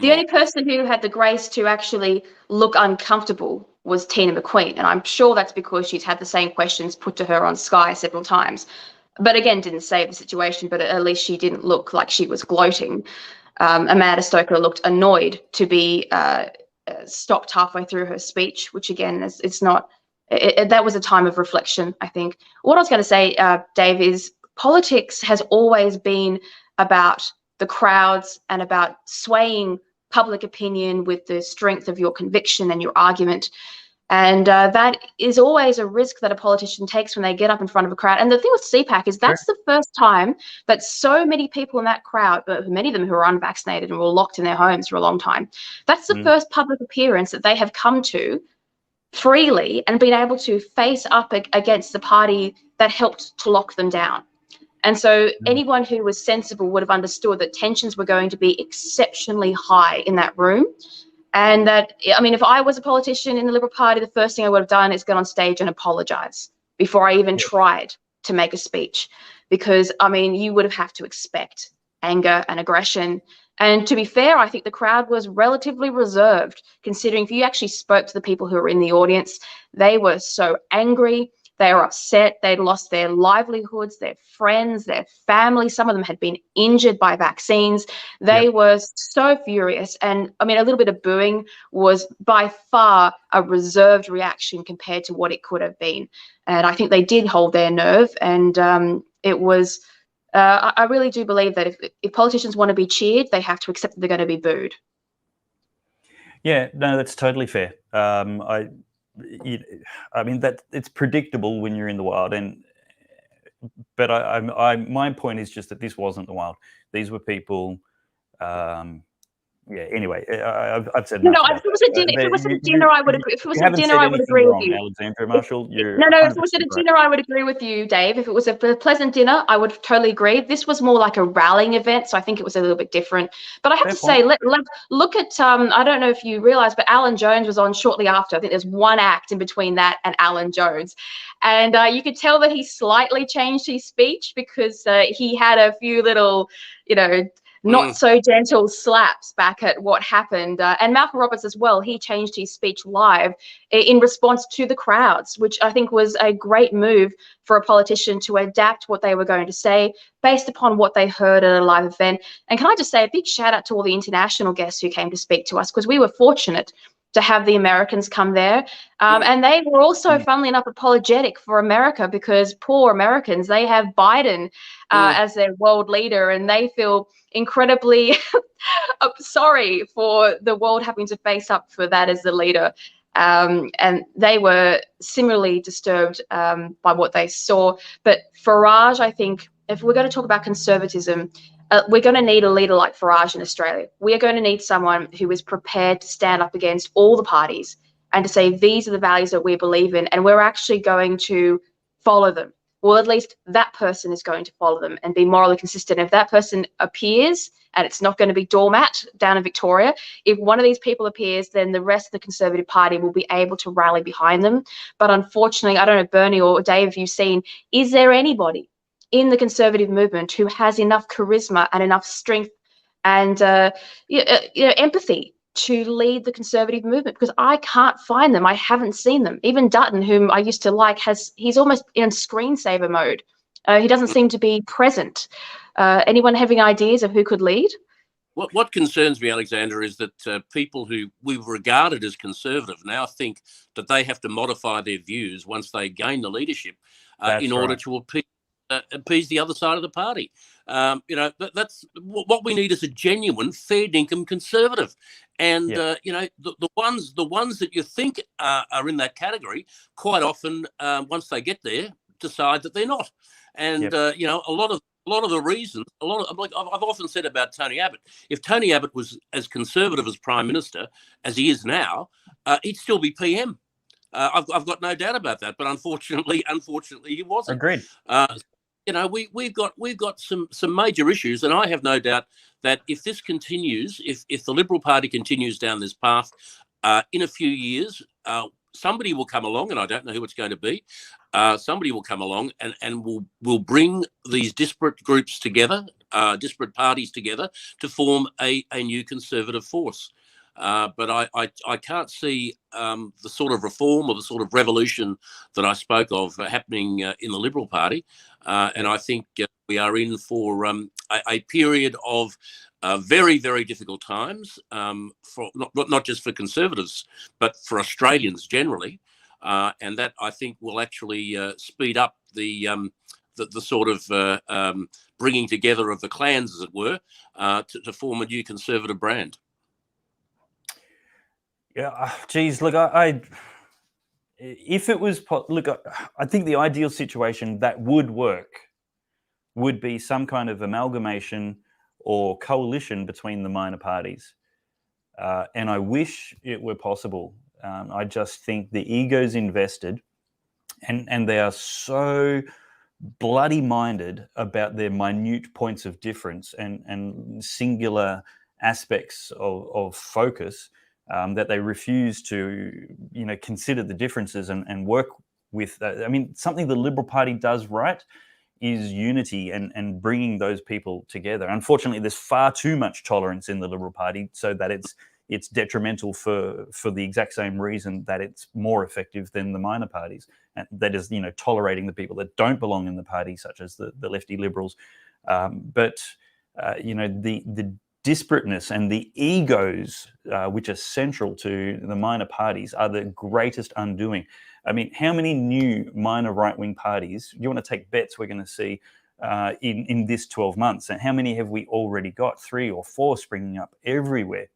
The only person who had the grace to actually look uncomfortable was Tina McQueen, and I'm sure that's because she's had the same questions put to her on Sky several times. But again, didn't save the situation, but at least she didn't look like she was gloating. Amanda Stoker looked annoyed to be stopped halfway through her speech, which again, it's not, that was a time of reflection, I think. What I was going to say, Dave, is politics has always been about the crowds and about swaying public opinion with the strength of your conviction and your argument. And that is always a risk that a politician takes when they get up in front of a crowd. And the thing with CPAC is that's the first time that so many people in that crowd, many of them who are unvaccinated and were locked in their homes for a long time, that's the first public appearance that they have come to freely and been able to face up against the party that helped to lock them down. And so anyone who was sensible would have understood that tensions were going to be exceptionally high in that room. And that, I mean, if I was a politician in the Liberal Party, the first thing I would have done is get on stage and apologise before I even tried to make a speech. Because, I mean, you would have to expect anger and aggression. And to be fair, I think the crowd was relatively reserved, considering if you actually spoke to the people who were in the audience, they were so angry. They were upset. They'd lost their livelihoods, their friends, their family. Some of them had been injured by vaccines. They were so furious. And I mean, a little bit of booing was by far a reserved reaction compared to what it could have been. And I think they did hold their nerve. And it was, I really do believe that if politicians want to be cheered, they have to accept that they're going to be booed. Yeah, no, that's totally fair. I mean, that it's predictable when you're in the wild, but my point is just that this wasn't the wild. These were people. Anyway, I've said enough. No, if it was at dinner, I would agree. If it was at dinner, I would agree with you. Alexandra, Marshall, you're No, if it was at a dinner, I would agree with you, Dave. If it was a pleasant dinner, I would totally agree. This was more like a rallying event, so I think it was a little bit different. But I have to say, let's look at, I don't know if you realise, but Alan Jones was on shortly after. I think there's one act in between that and Alan Jones. And you could tell that he slightly changed his speech because he had a few little, not so gentle slaps back at what happened. And Malcolm Roberts as well, he changed his speech live in response to the crowds, which I think was a great move for a politician to adapt what they were going to say based upon what they heard at a live event. And can I just say a big shout out to all the international guests who came to speak to us, because we were fortunate to have the Americans come there. And they were also, funnily enough, apologetic for America, because poor Americans, they have Biden as their world leader, and they feel incredibly sorry for the world having to face up for that as the leader. And they were similarly disturbed by what they saw. But Farage, I think, if we're going to talk about conservatism, we're going to need a leader like Farage in Australia. We are going to need someone who is prepared to stand up against all the parties and to say, these are the values that we believe in, and we're actually going to follow them. Well, at least that person is going to follow them and be morally consistent. If that person appears, and it's not going to be doormat down in Victoria, if one of these people appears, then the rest of the Conservative Party will be able to rally behind them. But unfortunately, I don't know, Bernie or Dave, have you seen, is there anybody in the Conservative movement who has enough charisma and enough strength and empathy to lead the Conservative movement? Because I can't find them. I haven't seen them. Even Dutton, whom I used to like, he's almost in screensaver mode. He doesn't seem to be present. Anyone having ideas of who could lead? What concerns me, Alexandra, is that people who we've regarded as conservative now think that they have to modify their views once they gain the leadership in order to appease the other side of the party. That's what we need, is a genuine, fair dinkum conservative. And the ones that you think are in that category, quite often once they get there, decide that they're not. And a lot of the reasons, like I've often said about Tony Abbott, if Tony Abbott was as conservative as Prime Minister as he is now, he'd still be PM. I've got no doubt about that. But unfortunately, he wasn't. Agreed. We've got some major issues, and I have no doubt that if this continues, if the Liberal Party continues down this path, in a few years, somebody will come along, and I don't know who it's going to be. Somebody will come along and will bring these disparate groups together, disparate parties together, to form a new Conservative force. But I can't see the sort of reform or the sort of revolution that I spoke of happening in the Liberal Party. And I think we are in for a period of very, very difficult times, for not just for Conservatives, but for Australians generally. And that, I think, will actually speed up the sort of bringing together of the clans, as it were, to form a new Conservative brand. Yeah, geez, look, if it was, I think the ideal situation that would work would be some kind of amalgamation or coalition between the minor parties. And I wish it were possible. I just think the ego's invested, and they are so bloody minded about their minute points of difference and singular aspects of focus, that they refuse to, consider the differences and work with. I mean, something the Liberal Party does right is unity and bringing those people together. Unfortunately, there's far too much tolerance in the Liberal Party, so that it's detrimental for the exact same reason that it's more effective than the minor parties. And that is, tolerating the people that don't belong in the party, such as the lefty Liberals. But the disparateness and the egos, which are central to the minor parties, are the greatest undoing. I mean, how many new minor right-wing parties, you want to take bets we're going to see in this 12 months? And how many have we already got? 3 or 4 springing up everywhere.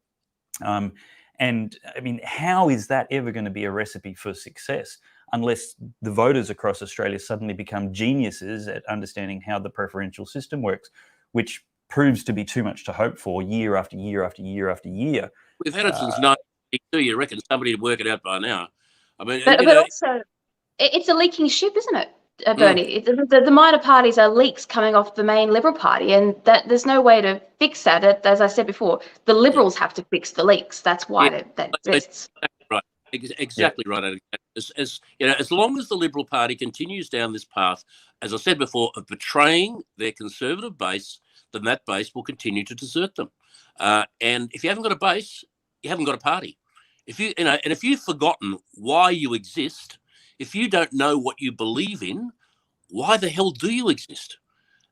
And I mean, how is that ever going to be a recipe for success unless the voters across Australia suddenly become geniuses at understanding how the preferential system works, which proves to be too much to hope for year after year after year after year. We've had it since 1982. You reckon somebody would work it out by now? I mean, but also, it's a leaking ship, isn't it, Bernie? The minor parties are leaks coming off the main Liberal Party, and that there's no way to fix that. As I said before, the Liberals have to fix the leaks. That's why that exists. Right, exactly right. As you know, as long as the Liberal Party continues down this path, as I said before, of betraying their conservative base, then that base will continue to desert them. And if you haven't got a base, you haven't got a party. And if you've forgotten why you exist, if you don't know what you believe in, why the hell do you exist?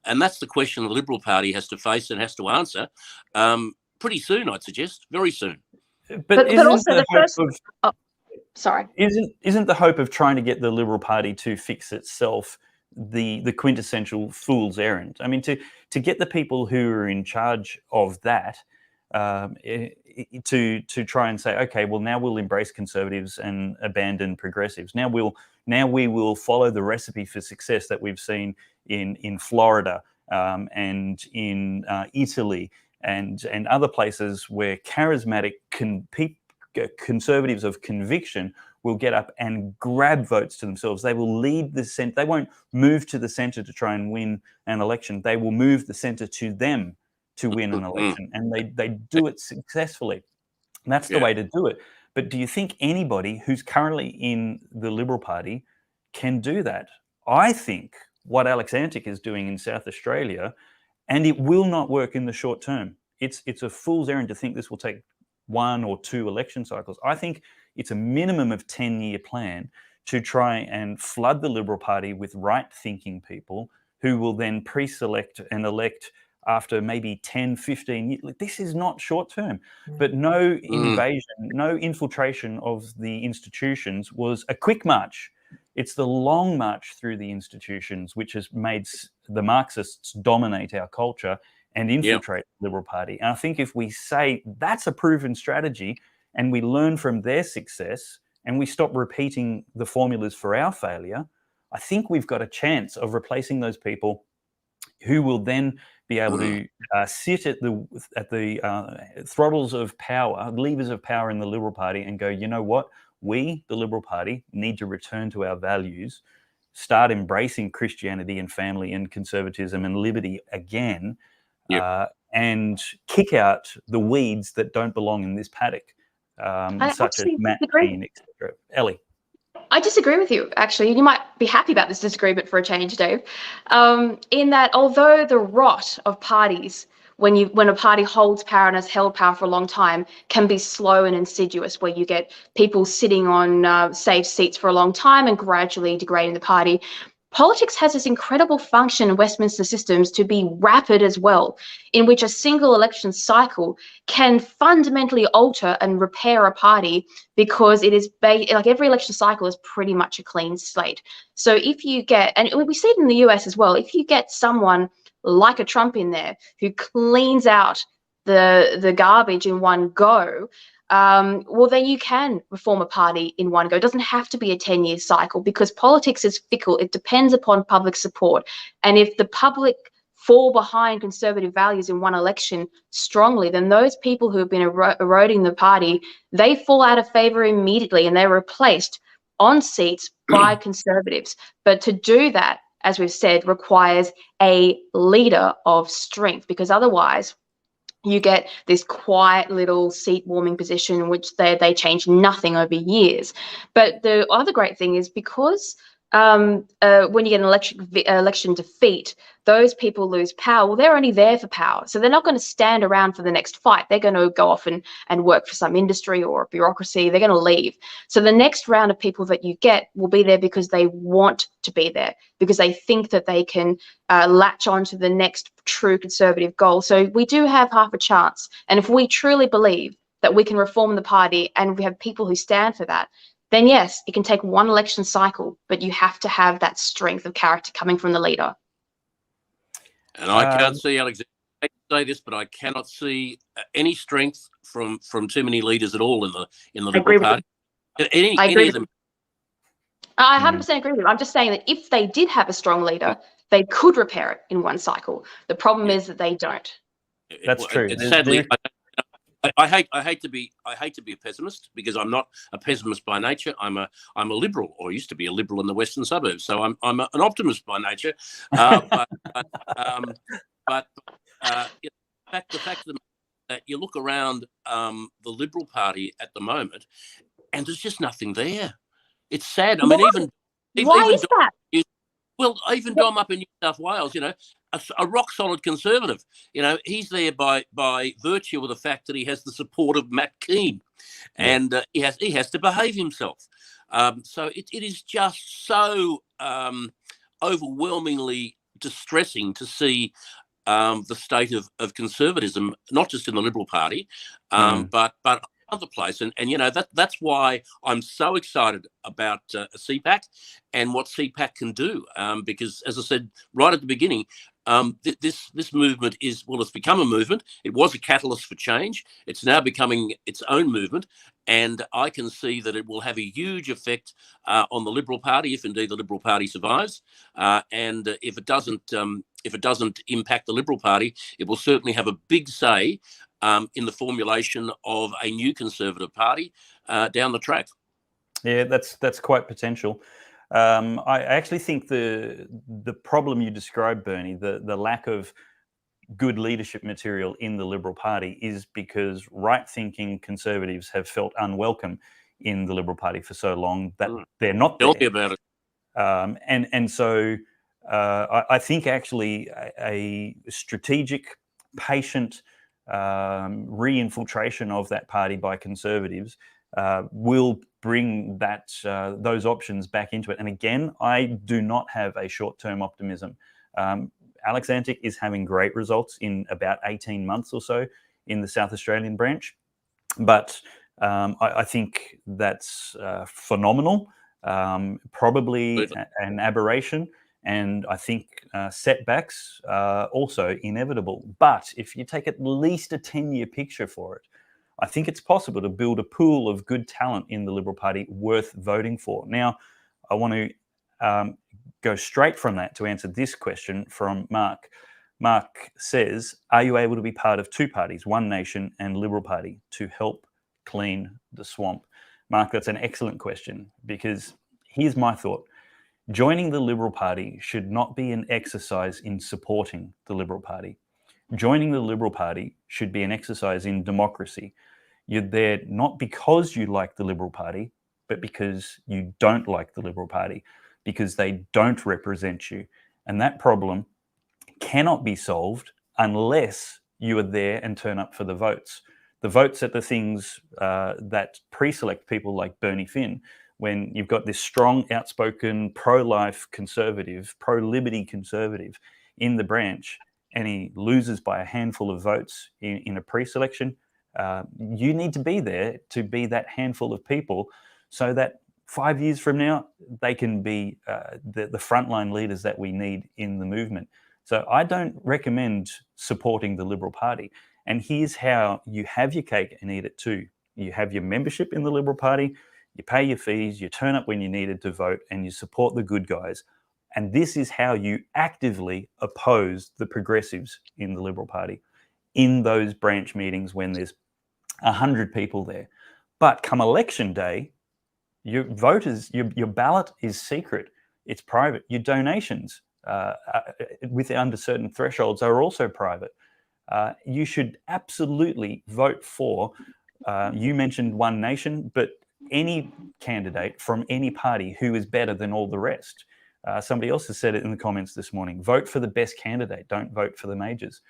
And that's the question the Liberal Party has to face and has to answer pretty soon, I'd suggest, very soon. But also the first. Sorry. Isn't the hope of trying to get the Liberal Party to fix itself the quintessential fool's errand? I mean, to get the people who are in charge of that to try and say, okay, well, now we'll embrace conservatives and abandon progressives. Now we will follow the recipe for success that we've seen in Florida and in Italy and other places where charismatic conservatives of conviction will get up and grab votes to themselves. They will lead the centre. They won't move to the centre to try and win an election. They will move the centre to them to win an election, and they do it successfully. And that's the way to do it. But do you think anybody who's currently in the Liberal Party can do that? I think what Alexandra is doing in South Australia, and it will not work in the short term. It's a fool's errand to think this will take 1 or 2 election cycles. I think it's a minimum of 10-year plan to try and flood the Liberal Party with right-thinking people who will then pre-select and elect after maybe 10, 15 years. This is not short term, but no invasion, no infiltration of the institutions was a quick march. It's the long march through the institutions which has made the Marxists dominate our culture and infiltrate the Liberal Party. And I think if we say that's a proven strategy and we learn from their success and we stop repeating the formulas for our failure, I think we've got a chance of replacing those people who will then be able to sit at the throttles of power, levers of power in the Liberal Party and go, you know what? We, the Liberal Party, need to return to our values, start embracing Christianity and family and conservatism and liberty again, and kick out the weeds that don't belong in this paddock, such as Matt Dean, etc. Ellie. I disagree with you, actually. You might be happy about this disagreement for a change, Dave, in that although the rot of parties, when a party holds power and has held power for a long time, can be slow and insidious, where you get people sitting on safe seats for a long time and gradually degrading the party, politics has this incredible function in Westminster systems to be rapid as well, in which a single election cycle can fundamentally alter and repair a party, because it is like every election cycle is pretty much a clean slate. So if you get, and we see it in the US as well, if you get someone like a Trump in there who cleans out the garbage in one go, well, then you can reform a party in one go. It doesn't have to be a 10-year cycle, because politics is fickle. It depends upon public support. And if the public fall behind conservative values in one election strongly, then those people who have been eroding the party, they fall out of favor immediately and they're replaced on seats by conservatives. But to do that, as we've said, requires a leader of strength, because otherwise you get this quiet little seat warming position in which they change nothing over years. But the other great thing is, because when you get an election defeat, those people lose power. Well, they're only there for power, so they're not going to stand around for the next fight. They're going to go off and work for some industry or bureaucracy. They're going to leave. So the next round of people that you get will be there because they want to be there, because they think that they can latch on to the next true conservative goal. So we do have half a chance. And if we truly believe that we can reform the party and we have people who stand for that, then yes, it can take one election cycle, but you have to have that strength of character coming from the leader. And I can't see Alexandra hate to say this, but I cannot see any strength from too many leaders at all in the Liberal Party. Any of them. I 100% agree with you. I'm just saying that if they did have a strong leader, they could repair it in one cycle. The problem is that they don't. That's true. Sadly, I hate to be a pessimist, because I'm not a pessimist by nature. I'm a liberal, or used to be a liberal in the western suburbs. So I'm an optimist by nature. The fact of the matter that you look around the Liberal Party at the moment, and there's just nothing there. It's sad. I mean, why is that? Even Dom up in New South Wales, a rock solid conservative. He's there by virtue of the fact that he has the support of Matt Keane, and he has to behave himself. So it is just so overwhelmingly distressing to see the state of conservatism, not just in the Liberal Party, but other place, and that's why I'm so excited about CPAC and what CPAC can do, because, as I said right at the beginning, this movement it's become a movement. It was a catalyst for change. It's now becoming its own movement, and I can see that it will have a huge effect on the Liberal Party, if indeed the Liberal Party survives, and if it doesn't impact the Liberal Party, it will certainly have a big say in the formulation of a new Conservative Party down the track. Yeah, that's quite potential. I actually think the problem you described, Bernie, the lack of good leadership material in the Liberal Party, is because right-thinking Conservatives have felt unwelcome in the Liberal Party for so long that they're not there. Tell me about it. And so I think actually a strategic, patient re-infiltration of that party by Conservatives will bring those options back into it. And again, I do not have a short-term optimism. Alexandra is having great results in about 18 months or so in the South Australian branch, but I think that's phenomenal, probably an aberration. And I think setbacks are also inevitable. But if you take at least a 10-year picture for it, I think it's possible to build a pool of good talent in the Liberal Party worth voting for. Now, I want to go straight from that to answer this question from Mark. Mark says, are you able to be part of two parties, One Nation and Liberal Party, to help clean the swamp? Mark, that's an excellent question, because here's my thought. Joining the Liberal Party should not be an exercise in supporting the Liberal Party. Joining the Liberal Party should be an exercise in democracy. You're there not because you like the Liberal Party, but because you don't like the Liberal Party, because they don't represent you. And that problem cannot be solved unless you are there and turn up for the votes. The votes at the things that pre-select people like Bernie Finn, when you've got this strong, outspoken, pro-life conservative, pro-liberty conservative in the branch, and he loses by a handful of votes in a pre-selection, you need to be there to be that handful of people so that 5 years from now, they can be the frontline leaders that we need in the movement. So I don't recommend supporting the Liberal Party. And here's how you have your cake and eat it too. You have your membership in the Liberal Party, you pay your fees, you turn up when you needed to vote, and you support the good guys. And this is how you actively oppose the progressives in the Liberal Party in those branch meetings when there's 100 people there. But come election day, your voters, your ballot is secret. It's private. Your donations under certain thresholds are also private. You should absolutely vote for, you mentioned One Nation, but any candidate from any party who is better than all the rest. Somebody else has said it in the comments this morning. Vote for the best candidate. Don't vote for the majors.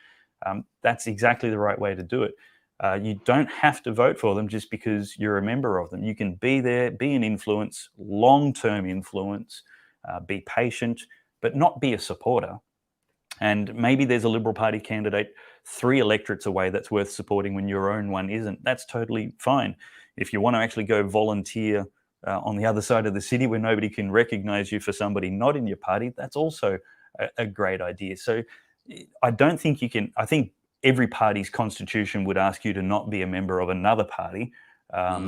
That's exactly the right way to do it. You don't have to vote for them just because you're a member of them. You can be there, be an influence, long-term influence, be patient, but not be a supporter. And maybe there's a Liberal Party candidate 3 electorates away that's worth supporting when your own one isn't. That's totally fine. If you want to actually go volunteer on the other side of the city where nobody can recognize you for somebody not in your party, that's also a great idea. So I don't think you can, I think every party's constitution would ask you to not be a member of another party.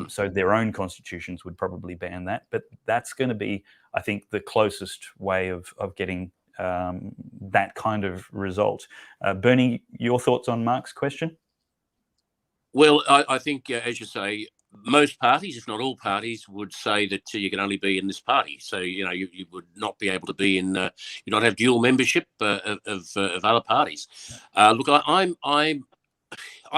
So their own constitutions would probably ban that. But that's going to be, I think, the closest way of getting that kind of result. Bernie, your thoughts on Mark's question? Well, I think, as you say, most parties, if not all parties, would say that you can only be in this party. So, you would not be able to be in, you not have dual membership of other parties. Look, I've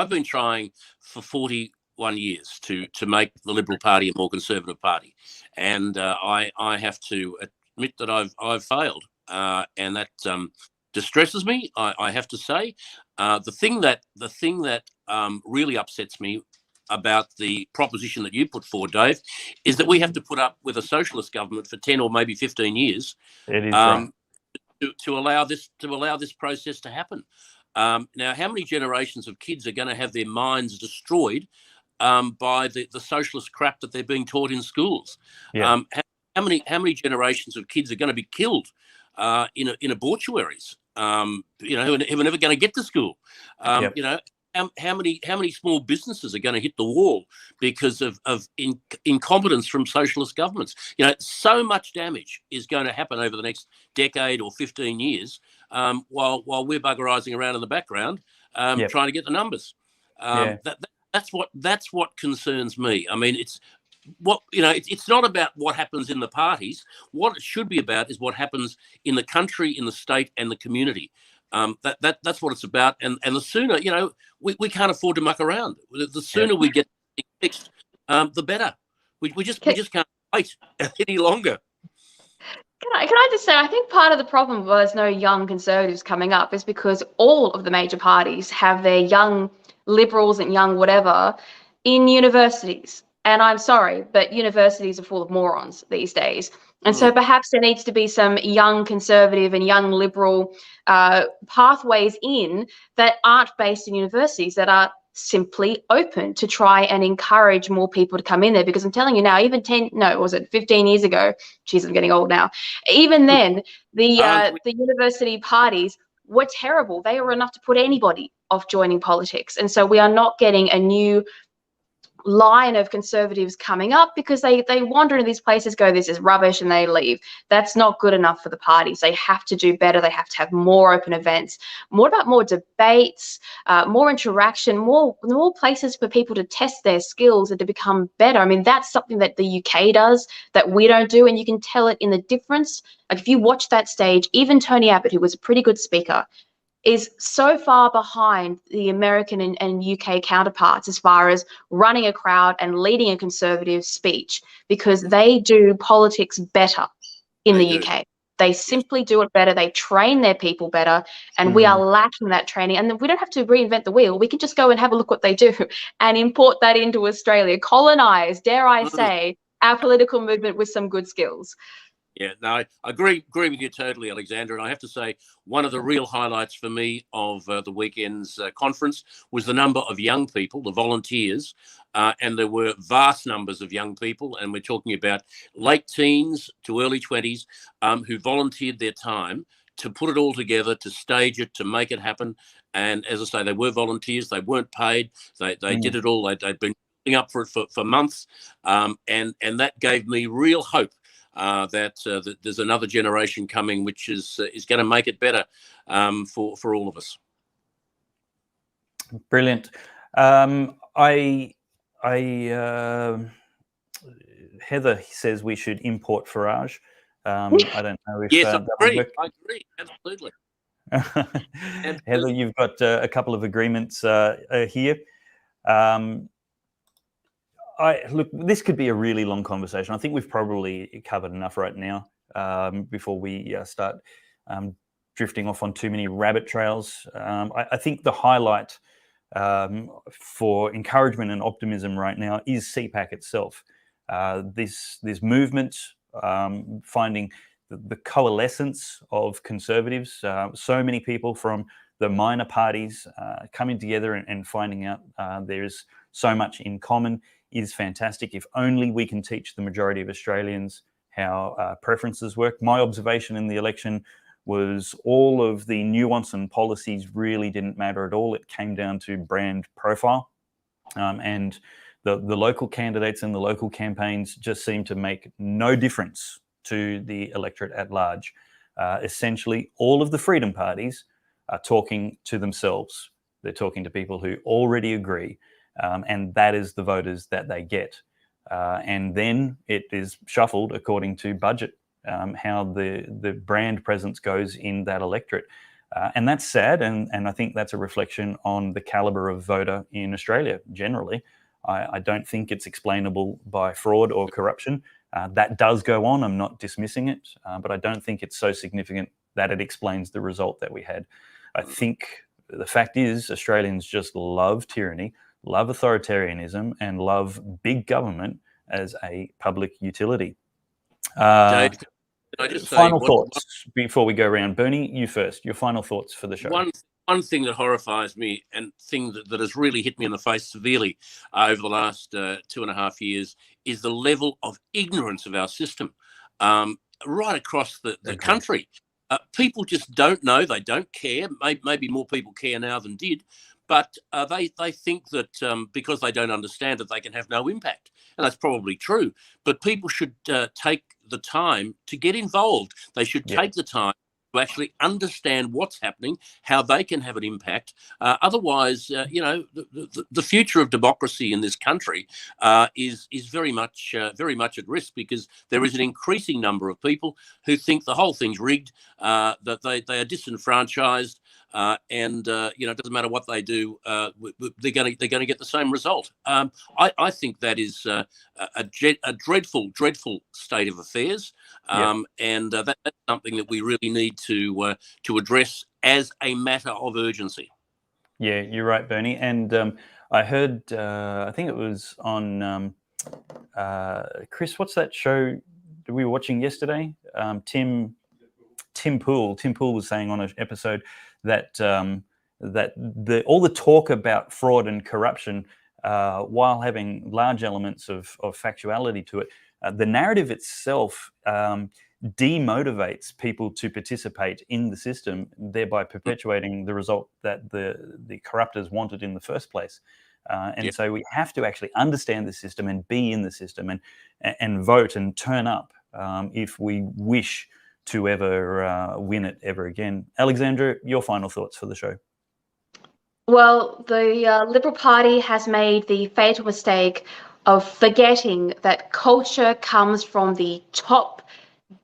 been trying for 41 years to make the Liberal Party a more conservative party, and I have to admit that I've failed, and that distresses me. I have to say, the thing that really upsets me about the proposition that you put forward, Dave, is that we have to put up with a socialist government for 10 or maybe 15 years to allow this process to happen. Now, how many generations of kids are going to have their minds destroyed by the socialist crap that they're being taught in schools? Yeah. How many generations of kids are going to be killed in abortuaries? Who are never going to get to school? How many small businesses are going to hit the wall because of incompetence from socialist governments? So much damage is going to happen over the next decade or 15 years, while we're buggerizing around in the background trying to get the numbers. That's what concerns me. I mean, it's not about what happens in the parties. What it should be about is what happens in the country, in the state, and the community. That's what it's about. And the sooner, we can't afford to muck around. The sooner we get things fixed, the better. We just can't wait any longer. Can I just say, I think part of the problem why there's no young Conservatives coming up is because all of the major parties have their young Liberals and young whatever in universities. And I'm sorry, but universities are full of morons these days. And so perhaps there needs to be some young Conservative and young Liberal pathways in that aren't based in universities, that are simply open to try and encourage more people to come in there. Because I'm telling you now, even 15 years ago, geez, I'm getting old now. Even then, the university parties were terrible. They were enough to put anybody off joining politics. And so we are not getting a new line of Conservatives coming up because they wander into these places, go, this is rubbish, and they leave. That's not good enough for the parties. They have to do better. They have to have more open events, more debates, more interaction, more places for people to test their skills and to become better. I mean, that's something that the UK does that we don't do, and you can tell it in the difference. Like if you watch that stage, even Tony Abbott, who was a pretty good speaker, is so far behind the American and UK counterparts as far as running a crowd and leading a Conservative speech, because they do politics better in the UK. They simply do it better. They train their people better, and we are lacking that training. And we don't have to reinvent the wheel. We can just go and have a look what they do and import that into Australia, colonize, dare I say, our political movement with some good skills. Yeah, no, I agree with you totally, Alexandra. And I have to say, one of the real highlights for me of the weekend's conference was the number of young people, the volunteers, and there were vast numbers of young people, and we're talking about late teens to early 20s who volunteered their time to put it all together, to stage it, to make it happen. And as I say, they were volunteers. They weren't paid. They did it all. They'd been building up for it for months, and that gave me real hope. That there's another generation coming, which is going to make it better for all of us. Brilliant. Heather says we should import Farage. I don't know if yes, that I agree. would work. I agree, absolutely. Heather, you've got a couple of agreements here. Look, this could be a really long conversation. I think we've probably covered enough right now before we start drifting off on too many rabbit trails. I think the highlight for encouragement and optimism right now is CPAC itself. This movement, finding the coalescence of Conservatives, so many people from the minor parties coming together and finding out there's so much in common is fantastic. If only we can teach the majority of Australians how preferences work. My observation in the election was all of the nuance and policies really didn't matter at all. It came down to brand profile. And the local candidates and the local campaigns just seemed to make no difference to the electorate at large. Essentially, all of the freedom parties are talking to themselves. They're talking to people who already agree, and that is the voters that they get. And then it is shuffled according to budget, how the brand presence goes in that electorate. And that's sad, and I think that's a reflection on the calibre of voter in Australia generally. I don't think it's explainable by fraud or corruption. That does go on, I'm not dismissing it, but I don't think it's so significant that it explains the result that we had. I think the fact is Australians just love tyranny, love authoritarianism, and love big government as a public utility. Dave, can I just say final thoughts before we go around? Bernie, you first. Your final thoughts for the show. One thing that horrifies me and thing that has really hit me in the face severely over the last 2.5 years is the level of ignorance of our system right across the country. People just don't know. They don't care. Maybe more people care now than did. But they think that because they don't understand it, they can have no impact. And that's probably true. But people should take the time to get involved. They should take the time to actually understand what's happening, how they can have an impact. Otherwise, the future of democracy in this country is very much at risk, because there is an increasing number of people who think the whole thing's rigged, that they are disenfranchised, and it doesn't matter what they do, they're going to get the same result. I think that is a dreadful state of affairs, and that's something that we really need to address as a matter of urgency. Yeah, you're right, Bernie. And I heard, I think it was on Chris. What's that show that we were watching yesterday? Tim Poole. Tim Poole was saying on an episode that all the talk about fraud and corruption, while having large elements of factuality to it, the narrative itself demotivates people to participate in the system, thereby perpetuating the result that the corruptors wanted in the first place. So we have to actually understand the system and be in the system and vote and turn up if we wish to ever win it ever again. Alexandra, your final thoughts for the show. Well, the Liberal Party has made the fatal mistake of forgetting that culture comes from the top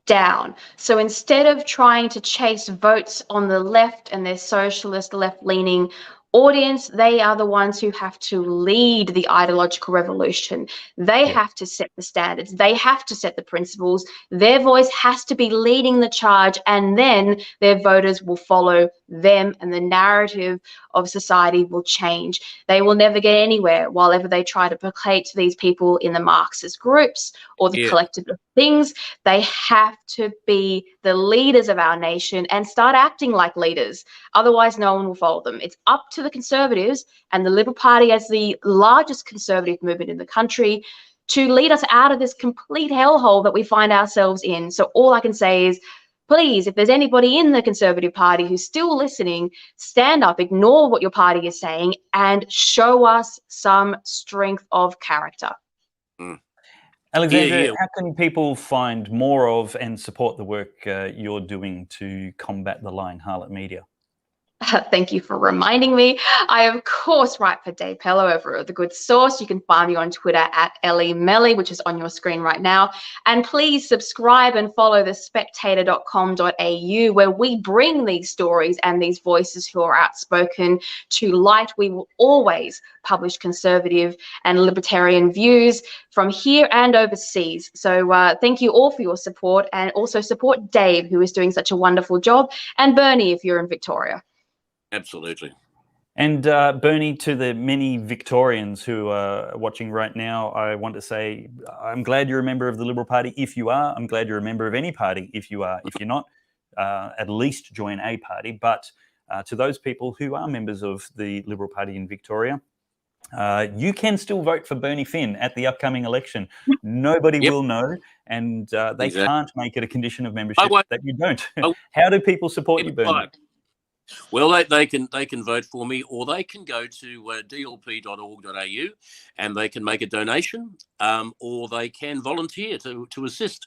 down. So instead of trying to chase votes on the left and their socialist left-leaning audience, they are the ones who have to lead the ideological revolution. They have to set the standards. They have to set the principles. Their voice has to be leading the charge, and then their voters will follow them, and the narrative of society will change. They will never get anywhere while ever they try to placate these people in the Marxist groups or the collective of things. They have to be the leaders of our nation and start acting like leaders. Otherwise, no one will follow them. It's up to the Conservatives and the Liberal Party, as the largest conservative movement in the country, to lead us out of this complete hellhole that we find ourselves in. So all I can say is, please, if there's anybody in the Conservative Party who's still listening, stand up, ignore what your party is saying, and show us some strength of character. Alexandra, how can people find more of and support the work you're doing to combat the lying harlot media? Thank you for reminding me. I, of course, write for Dave Pellowe over at The Good Source. You can find me on Twitter at @EllieMelly, which is on your screen right now. And please subscribe and follow thespectator.com.au, where we bring these stories and these voices who are outspoken to light. We will always publish conservative and libertarian views from here and overseas. So thank you all for your support, and also support Dave, who is doing such a wonderful job, and Bernie, if you're in Victoria. Absolutely. And Bernie, to the many Victorians who are watching right now, I want to say I'm glad you're a member of the Liberal Party if you are. I'm glad you're a member of any party if you are. If you're not, at least join a party. But to those people who are members of the Liberal Party in Victoria, you can still vote for Bernie Finn at the upcoming election. Nobody will know, and they Exactly. can't make it a condition of membership won't. that you don't. How do people support you, Bernard? Like, well, they can vote for me, or they can go to dlp.org.au and they can make a donation, or they can volunteer to assist,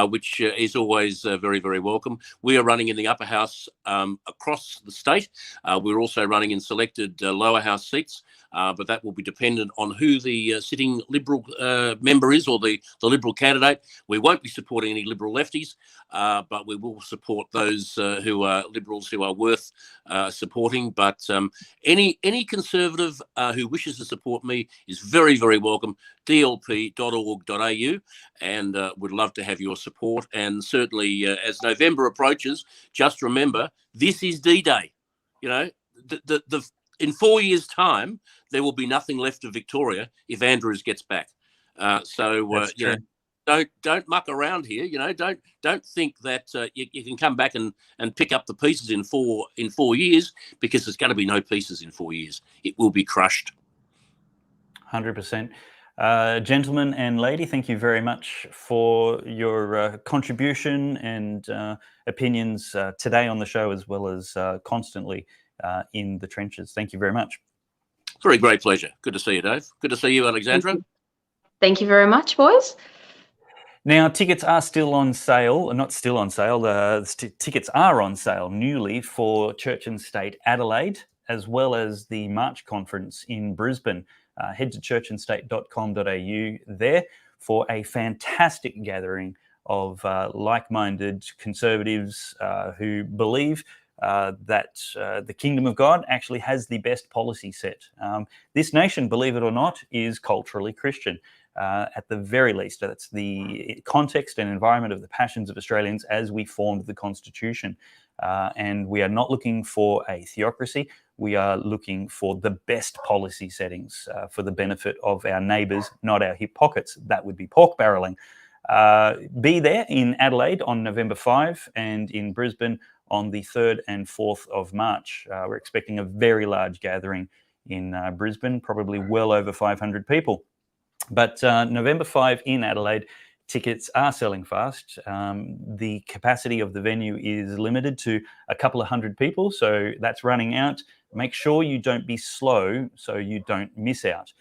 which is always very, very welcome. We are running in the upper house across the state. We're also running in selected lower house seats, but that will be dependent on who the sitting Liberal member is, or the Liberal candidate. We won't be supporting any Liberal lefties, but we will support those who are Liberals who are worth supporting. But any Conservative who wishes to support me is very, very welcome. dlp.org.au, and would love to have your support. And certainly as November approaches, just remember, this is D-Day. You know, in 4 years' time, there will be nothing left of Victoria if Andrews gets back. You know, don't muck around here. You know, don't think that you can come back and pick up the pieces in 4 years, because there's going to be no pieces in 4 years. It will be crushed. 100%. Gentlemen and lady, thank you very much for your contribution and opinions today on the show, as well as constantly in the trenches. Thank you very much. Very great pleasure. Good to see you, Dave. Good to see you, Alexandra. Thank you very much, boys. Now, tickets are still on sale, not still on sale, tickets are on sale newly for Church and State Adelaide, as well as the March conference in Brisbane. Head to churchandstate.com.au there for a fantastic gathering of like-minded conservatives who believe that the kingdom of God actually has the best policy set. This nation, believe it or not, is culturally Christian. At the very least, that's the context and environment of the passions of Australians as we formed the Constitution. And we are not looking for a theocracy. We are looking for the best policy settings for the benefit of our neighbours, not our hip pockets. That would be pork barrelling. Be there in Adelaide on November 5 and in Brisbane on the 3rd and 4th of March. We're expecting a very large gathering in Brisbane, probably well over 500 people. But November 5 in Adelaide, tickets are selling fast. The capacity of the venue is limited to a couple of hundred people, so that's running out. Make sure you don't be slow so you don't miss out.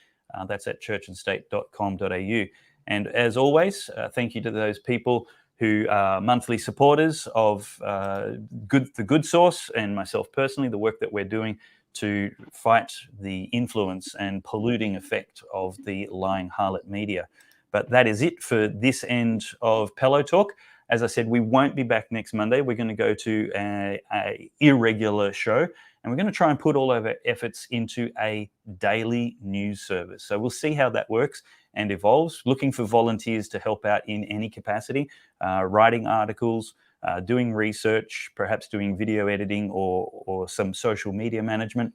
That's at churchandstate.com.au. And as always, thank you to those people who are monthly supporters of the Good Source and myself personally, the work that we're doing to fight the influence and polluting effect of the lying harlot media. But that is it for this end of Pellowe Talk. As I said, we won't be back next Monday. We're going to go to an irregular show, and we're going to try and put all of our efforts into a daily news service. So we'll see how that works and evolves. Looking for volunteers to help out in any capacity, writing articles, doing research, perhaps doing video editing or some social media management.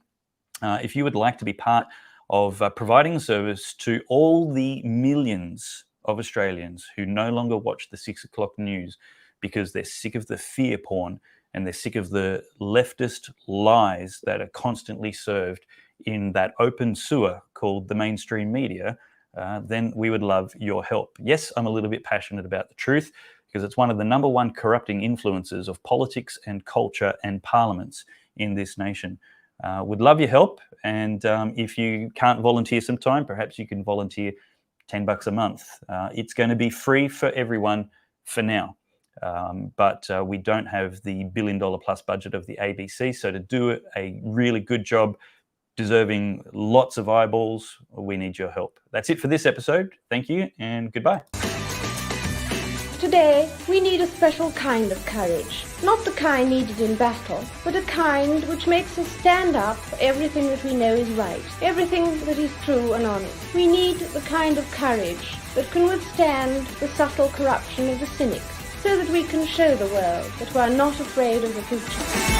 If you would like to be part of providing a service to all the millions of Australians who no longer watch the 6 o'clock news because they're sick of the fear porn and they're sick of the leftist lies that are constantly served in that open sewer called the mainstream media, then we would love your help. Yes, I'm a little bit passionate about the truth, because it's one of the number one corrupting influences of politics and culture and parliaments in this nation. Would love your help. And if you can't volunteer some time, perhaps you can volunteer $10 a month. It's going to be free for everyone for now. But we don't have the $1 billion plus budget of the ABC. So to do a really good job, deserving lots of eyeballs, we need your help. That's it for this episode. Thank you and goodbye. Today, we need a special kind of courage. Not the kind needed in battle, but a kind which makes us stand up for everything that we know is right, everything that is true and honest. We need the kind of courage that can withstand the subtle corruption of the cynics, so that we can show the world that we are not afraid of the future.